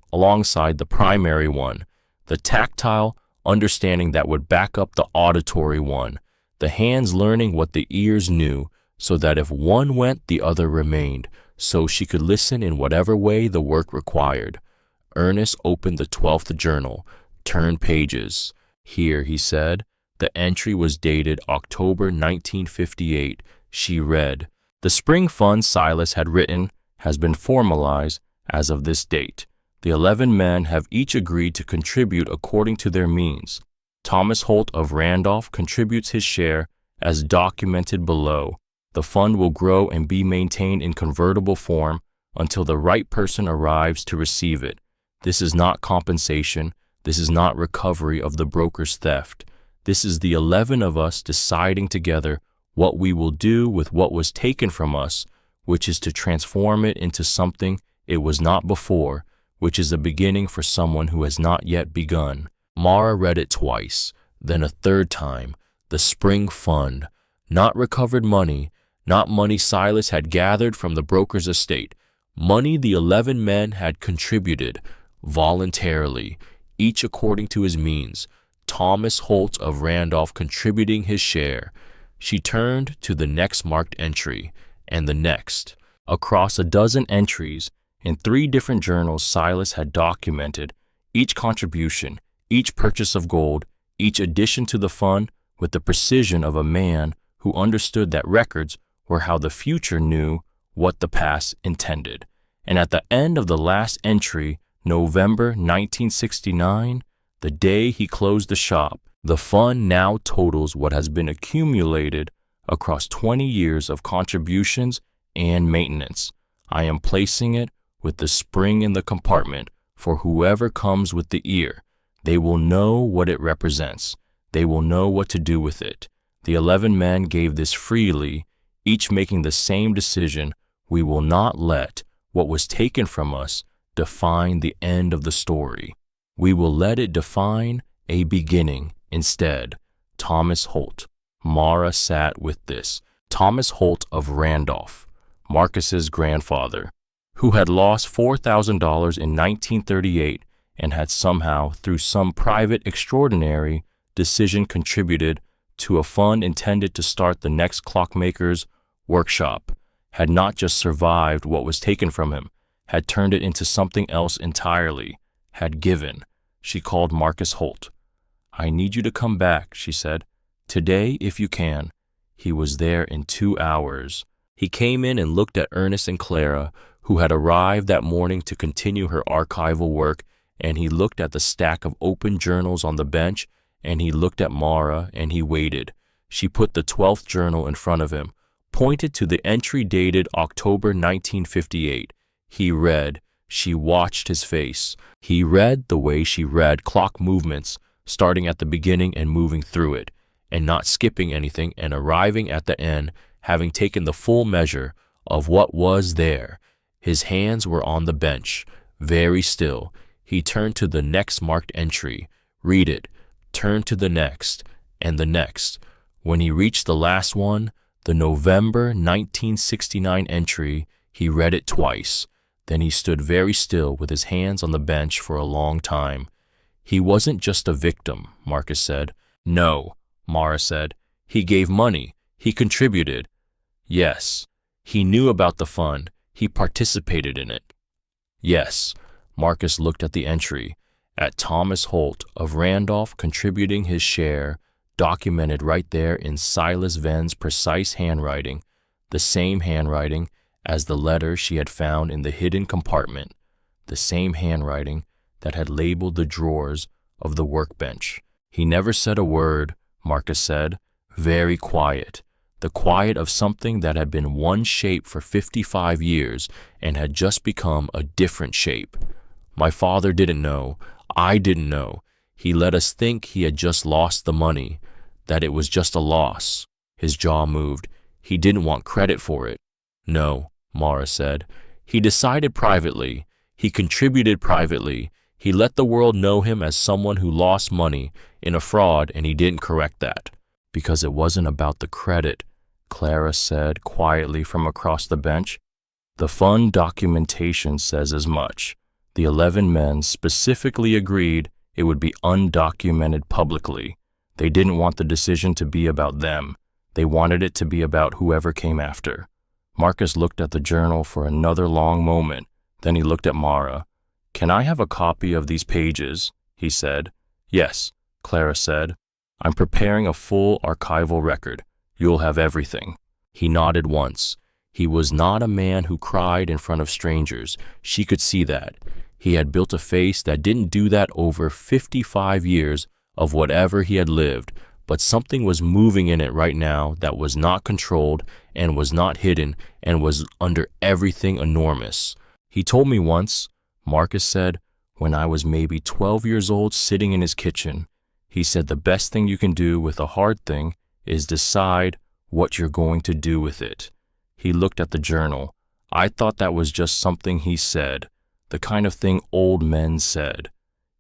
the primary one, the tactile understanding that would back up the auditory one, the hands learning what the ears knew, so that if one went, the other remained, so she could listen in whatever way the work required. Ernest opened the 12th journal, turned pages. "Here," he said. The entry was dated October 1958. She read, "The spring fund Silas had written has been formalized as of this date. The 11 men have each agreed to contribute according to their means. Thomas Holt of Randolph contributes his share as documented below. The fund will grow and be maintained in convertible form until the right person arrives to receive it. This is not compensation. This is not recovery of the broker's theft. This is the 11 of us deciding together what we will do with what was taken from us, which is to transform it into something it was not before, which is a beginning for someone who has not yet begun." Mara read it twice, then a third time. The spring fund. Not recovered money, not money Silas had gathered from the broker's estate. Money the 11 men had contributed, voluntarily, each according to his means. Thomas Holt of Randolph contributing his share. She turned to the next marked entry, and the next. Across a dozen entries, in 3 different journals, Silas had documented each contribution, each purchase of gold, each addition to the fund with the precision of a man who understood that records were how the future knew what the past intended. And at the end of the last entry, November 1969, the day he closed the shop, the fund now totals what has been accumulated across 20 years of contributions and maintenance. I am placing it with the spring in the compartment for whoever comes with the ear. They will know what it represents. They will know what to do with it. The 11 men gave this freely, each making the same decision. We will not let what was taken from us define the end of the story. We will let it define a beginning instead. Thomas Holt. Mara sat with this. Thomas Holt of Randolph, Marcus's grandfather, who had lost $4,000 in 1938 and had somehow, through some private extraordinary decision, contributed to a fund intended to start the next Clockmaker's workshop, had not just survived what was taken from him, had turned it into something else entirely, had given. She called Marcus Holt. "I need you to come back," she said. "Today, if you can." He was there in 2 hours. He came in and looked at Ernest and Clara, who had arrived that morning to continue her archival work, and he looked at the stack of open journals on the bench, and he looked at Mara, and he waited. She put the 12th journal in front of him, pointed to the entry dated October 1958. He read. She watched his face. He read the way she read clock movements, starting at the beginning and moving through it, and not skipping anything, and arriving at the end, having taken the full measure of what was there. His hands were on the bench, very still. He turned to the next marked entry. Read it. Turned to the next, and the next. When he reached the last one, the November 1969 entry, he read it twice. Then he stood very still with his hands on the bench for a long time. He wasn't just a victim, Marcus said. No, Mara said. He gave money. He contributed. Yes. He knew about the fund. He participated in it. Yes. Marcus looked at the entry, at Thomas Holt of Randolph contributing his share, documented right there in Silas Venn's precise handwriting, the same handwriting as the letter she had found in the hidden compartment, the same handwriting that had labeled the drawers of the workbench. He never said a word, Marcus said, very quiet, the quiet of something that had been one shape for 55 years and had just become a different shape. My father didn't know. I didn't know. He let us think he had just lost the money, that it was just a loss. His jaw moved. He didn't want credit for it. No, Mara said. He decided privately. He contributed privately. He let the world know him as someone who lost money in a fraud, and he didn't correct that. Because it wasn't about the credit, Clara said quietly from across the bench. The fund documentation says as much. The 11 men specifically agreed it would be undocumented publicly. They didn't want the decision to be about them. They wanted it to be about whoever came after. Marcus looked at the journal for another long moment. Then he looked at Mara. Can I have a copy of these pages? He said. Yes, Clara said. I'm preparing a full archival record. You'll have everything. He nodded once. He was not a man who cried in front of strangers. She could see that. He had built a face that didn't do that over 55 years of whatever he had lived, but something was moving in it right now that was not controlled and was not hidden and was under everything enormous. He told me once, Marcus said, when I was maybe 12 years old sitting in his kitchen, he said the best thing you can do with a hard thing is decide what you're going to do with it. He looked at the journal. I thought that was just something he said, the kind of thing old men said.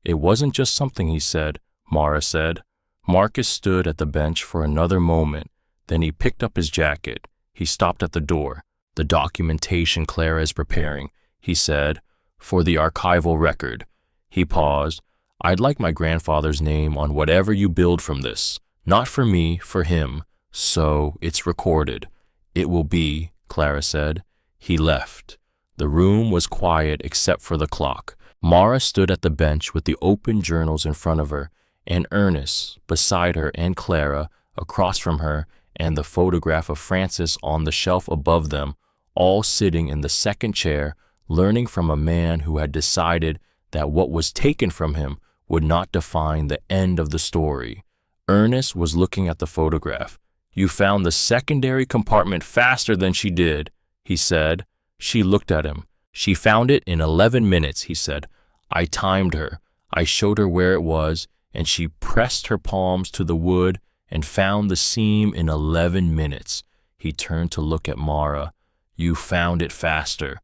It wasn't just something he said, Mara said. Marcus stood at the bench for another moment. Then he picked up his jacket. He stopped at the door. The documentation Clara is preparing, he said, for the archival record. He paused. I'd like my grandfather's name on whatever you build from this. Not for me, for him. So it's recorded. It will be, Clara said. He left. The room was quiet except for the clock. Mara stood at the bench with the open journals in front of her, and Ernest beside her, and Clara across from her, and the photograph of Francis on the shelf above them, all sitting in the second chair, learning from a man who had decided that what was taken from him would not define the end of the story. Ernest was looking at the photograph. You found the secondary compartment faster than she did, he said. She looked at him. She found it in 11 minutes, he said. I timed her. I showed her where it was, and she pressed her palms to the wood and found the seam in 11 minutes. He turned to look at Mara. You found it faster.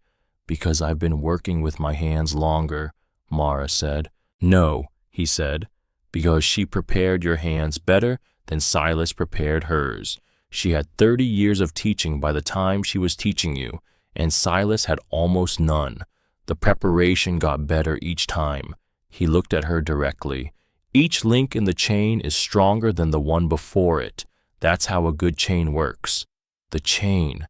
Because I've been working with my hands longer, Mara said. No, he said, because she prepared your hands better than Silas prepared hers. She had 30 years of teaching by the time she was teaching you, and Silas had almost none. The preparation got better each time. He looked at her directly. Each link in the chain is stronger than the one before it. That's how a good chain works. The chain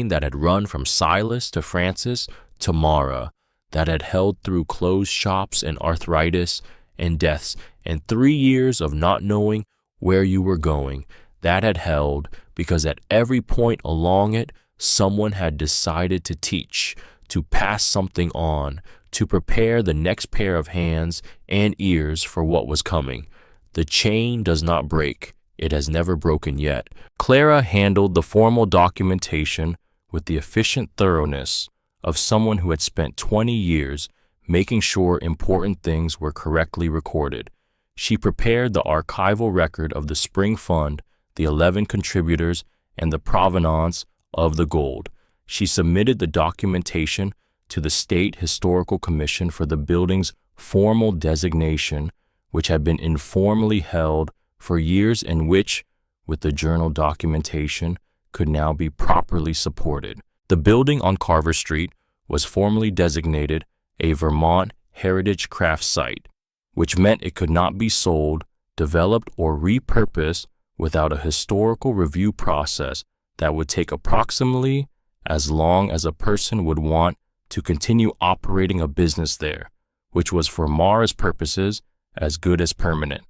that had run from Silas to Francis to Mara, that had held through closed shops and arthritis and deaths and 3 years of not knowing where you were going, that had held because at every point along it, someone had decided to teach, to pass something on, to prepare the next pair of hands and ears for what was coming. The chain does not break. It has never broken yet. Clara handled the formal documentation with the efficient thoroughness of someone who had spent 20 years making sure important things were correctly recorded. She prepared the archival record of the Spring Fund, the 11 contributors, and the provenance of the gold. She submitted the documentation to the State Historical Commission for the building's formal designation, which had been informally held for years and which, with the journal documentation, could now be properly supported. The building on Carver Street was formally designated a Vermont Heritage Craft Site, which meant it could not be sold, developed, or repurposed without a historical review process that would take approximately as long as a person would want to continue operating a business there, which was for Mara's purposes as good as permanent.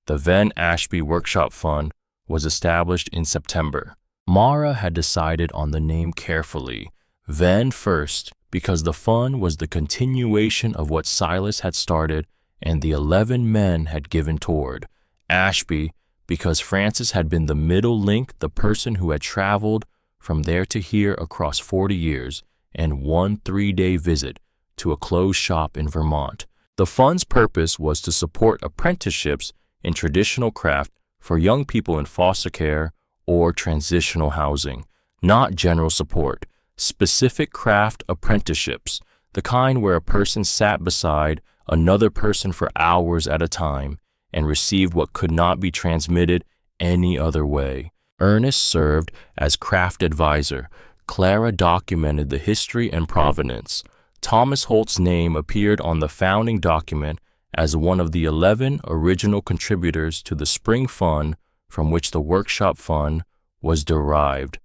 The Venn Ashby Workshop Fund was established in September. Mara had decided on the name carefully, Venn first, because the fund was the continuation of what Silas had started and the 11 men had given toward. Ashby, because Francis had been the middle link, the person who had traveled from there to here across 40 years and one 3-day visit to a closed shop in Vermont. The fund's purpose was to support apprenticeships in traditional craft for young people in foster care or transitional housing, not general support. Specific craft apprenticeships, the kind where a person sat beside another person for hours at a time and received what could not be transmitted any other way. Ernest served as craft advisor. Clara documented the history and provenance. Thomas Holt's name appeared on the founding document as one of the 11 original contributors to the Spring Fund from which the Workshop Fund was derived,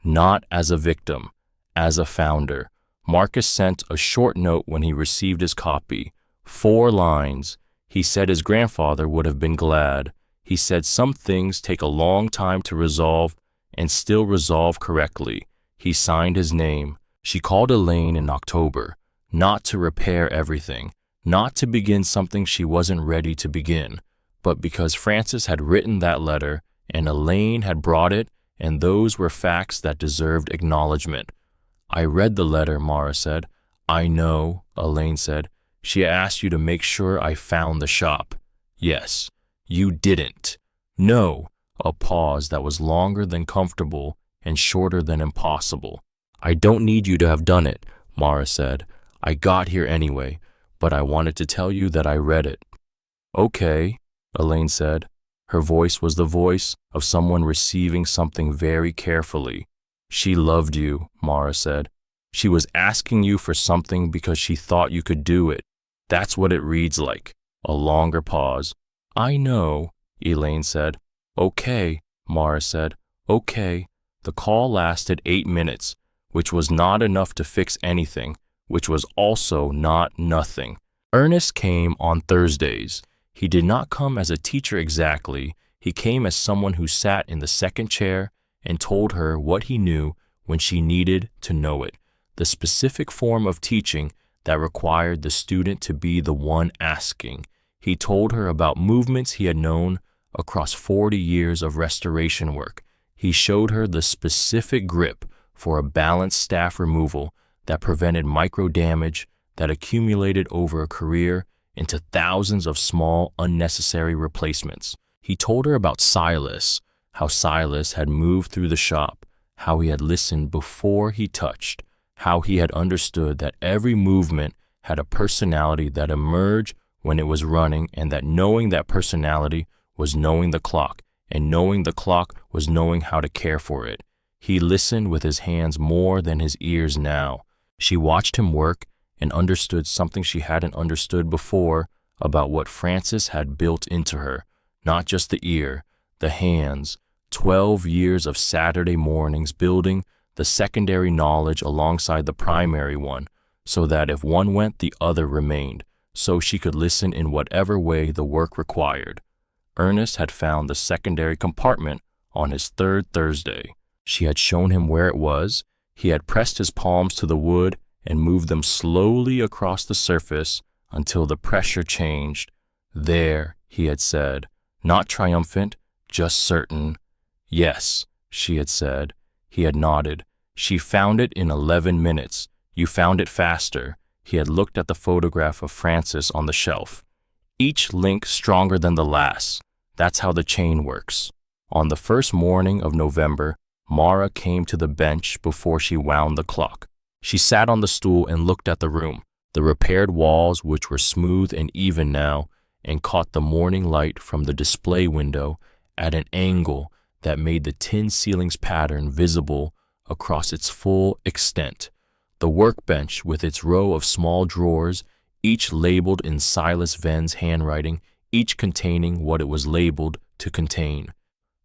not as a victim, as a founder. Marcus sent a short note when he received his copy. 4 lines. He said his grandfather would have been glad. He said some things take a long time to resolve and still resolve correctly. He signed his name. She called Elaine in October, not to repair everything, not to begin something she wasn't ready to begin, but because Francis had written that letter and Elaine had brought it, and those were facts that deserved acknowledgement. I read the letter, Mara said. I know, Elaine said. She asked you to make sure I found the shop. Yes. You didn't. No. A pause that was longer than comfortable and shorter than impossible. I don't need you to have done it, Mara said. I got here anyway, but I wanted to tell you that I read it. Okay, Elaine said. Her voice was the voice of someone receiving something very carefully. She loved you, Mara said. She was asking you for something because she thought you could do it. That's what it reads like. A longer pause. I know, Elaine said. Okay, Mara said. Okay. The call lasted 8 minutes, which was not enough to fix anything, which was also not nothing. Ernest came on Thursdays. He did not come as a teacher exactly. He came as someone who sat in the second chair and told her what he knew when she needed to know it. The specific form of teaching that required the student to be the one asking. He told her about movements he had known across 40 years of restoration work. He showed her the specific grip for a balanced staff removal that prevented micro damage that accumulated over a career into thousands of small, unnecessary replacements. He told her about Silas, how Silas had moved through the shop, how he had listened before he touched, how he had understood that every movement had a personality that emerged when it was running, and that knowing that personality was knowing the clock, and knowing the clock was knowing how to care for it. He listened with his hands more than his ears now. She watched him work and understood something she hadn't understood before about what Francis had built into her, not just the ear, the hands, 12 years of Saturday mornings building the secondary knowledge alongside the primary one, so that if one went, the other remained, so she could listen in whatever way the work required. Ernest had found the secondary compartment on his 3rd Thursday. She had shown him where it was. He had pressed his palms to the wood and moved them slowly across the surface until the pressure changed. "There," he had said, not triumphant, just certain. "Yes," she had said. He had nodded. "She found it in 11 minutes. You found it faster." He had looked at the photograph of Frances on the shelf. "Each link stronger than the last. That's how the chain works." On the first morning of November, Mara came to the bench before she wound the clock. She sat on the stool and looked at the room, the repaired walls, which were smooth and even now, and caught the morning light from the display window at an angle that made the tin ceiling's pattern visible across its full extent. The workbench with its row of small drawers, each labeled in Silas Venn's handwriting, each containing what it was labeled to contain.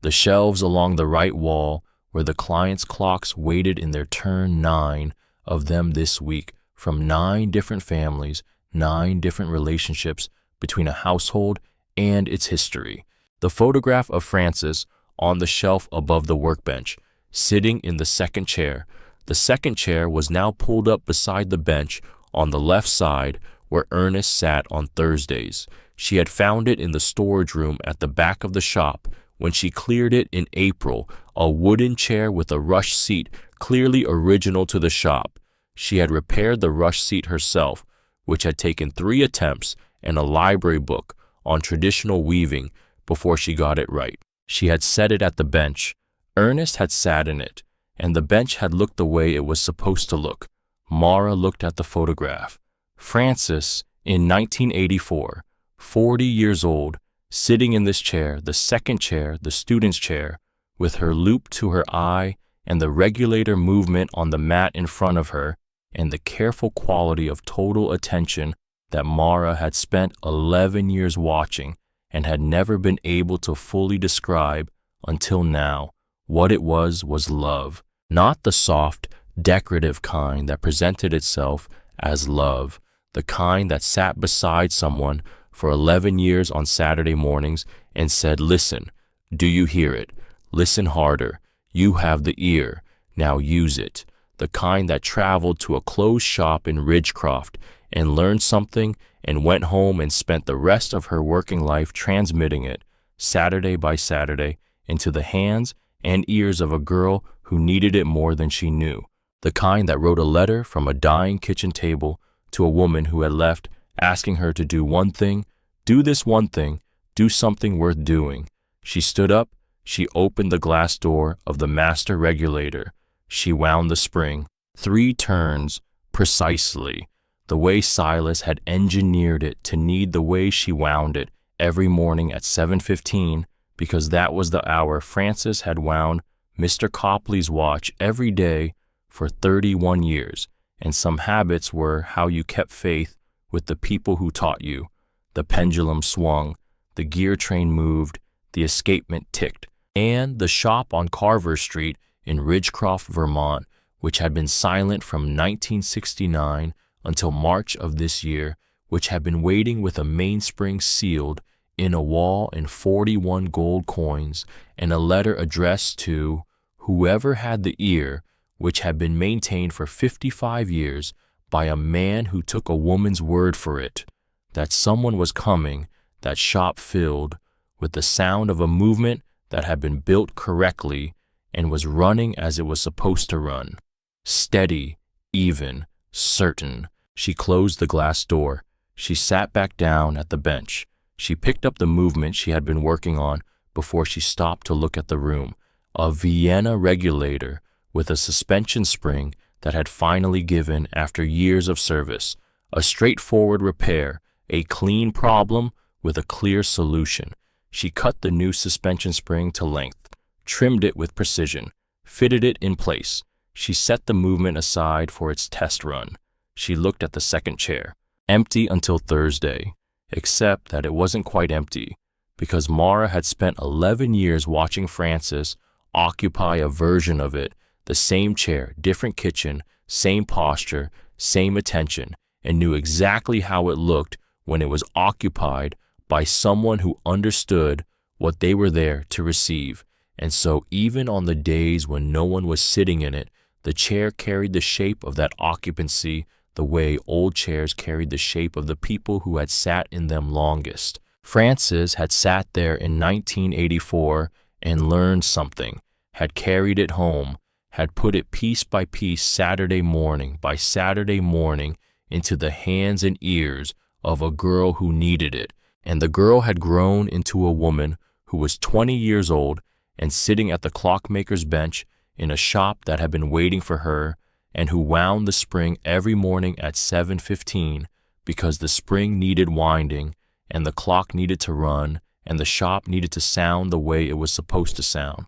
The shelves along the right wall where the clients' clocks waited in their turn, 9 of them this week, from 9 different families, 9 different relationships between a household and its history. The photograph of Frances on the shelf above the workbench, sitting in the second chair. The second chair was now pulled up beside the bench on the left side where Ernest sat on Thursdays. She had found it in the storage room at the back of the shop when she cleared it in April, a wooden chair with a rush seat clearly original to the shop. She had repaired the rush seat herself, which had taken 3 attempts and a library book on traditional weaving before she got it right. She had set it at the bench. Ernest had sat in it, and the bench had looked the way it was supposed to look. Mara looked at the photograph. Frances, in 1984, 40 years old, sitting in this chair, the second chair, the student's chair, with her loop to her eye and the regulator movement on the mat in front of her, and the careful quality of total attention that Mara had spent 11 years watching and had never been able to fully describe until now. What it was love, not the soft, decorative kind that presented itself as love, the kind that sat beside someone for 11 years on Saturday mornings and said, "Listen, do you hear it? Listen harder. You have the ear. Now use it." The kind that traveled to a closed shop in Ridgecroft and learned something and went home and spent the rest of her working life transmitting it, Saturday by Saturday, into the hands and ears of a girl who needed it more than she knew. The kind that wrote a letter from a dying kitchen table to a woman who had left, asking her to do one thing, do this one thing, do something worth doing. She stood up, she opened the glass door of the master regulator. She wound the spring, 3 turns, precisely, the way Silas had engineered it to need the way she wound it every morning at 7:15, because that was the hour Frances had wound Mr. Copley's watch every day for 31 years, and some habits were how you kept faith with the people who taught you. The pendulum swung, the gear train moved, the escapement ticked, and the shop on Carver Street in Ridgecroft, Vermont, which had been silent from 1969 until March of this year, which had been waiting with a mainspring sealed in a wall in 41 gold coins and a letter addressed to whoever had the ear, which had been maintained for 55 years by a man who took a woman's word for it, that someone was coming, that shop filled with the sound of a movement that had been built correctly and was running as it was supposed to run. Steady, even, certain. She closed the glass door. She sat back down at the bench. She picked up the movement she had been working on before she stopped to look at the room. A Vienna regulator with a suspension spring that had finally given after years of service. A straightforward repair, a clean problem with a clear solution. She cut the new suspension spring to length, trimmed it with precision, fitted it in place. She set the movement aside for its test run. She looked at the second chair, empty until Thursday, except that it wasn't quite empty, because Mara had spent 11 years watching Frances occupy a version of it, the same chair, different kitchen, same posture, same attention, and knew exactly how it looked when it was occupied by someone who understood what they were there to receive. And so even on the days when no one was sitting in it, The chair carried the shape of that occupancy the way old chairs carried the shape of the people who had sat in them longest. Frances had sat there in 1984 and learned something, had carried it home, had put it piece by piece Saturday morning by Saturday morning into the hands and ears of a girl who needed it, and the girl had grown into a woman who was 20 years old and sitting at the clockmaker's bench in a shop that had been waiting for her, and who wound the spring every morning at 7:15 because the spring needed winding, and the clock needed to run, and the shop needed to sound the way it was supposed to sound.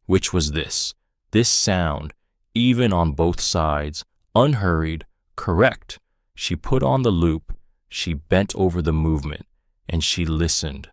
Which was this sound, even on both sides, unhurried, correct. She put on the loop, she bent over the movement, and she listened.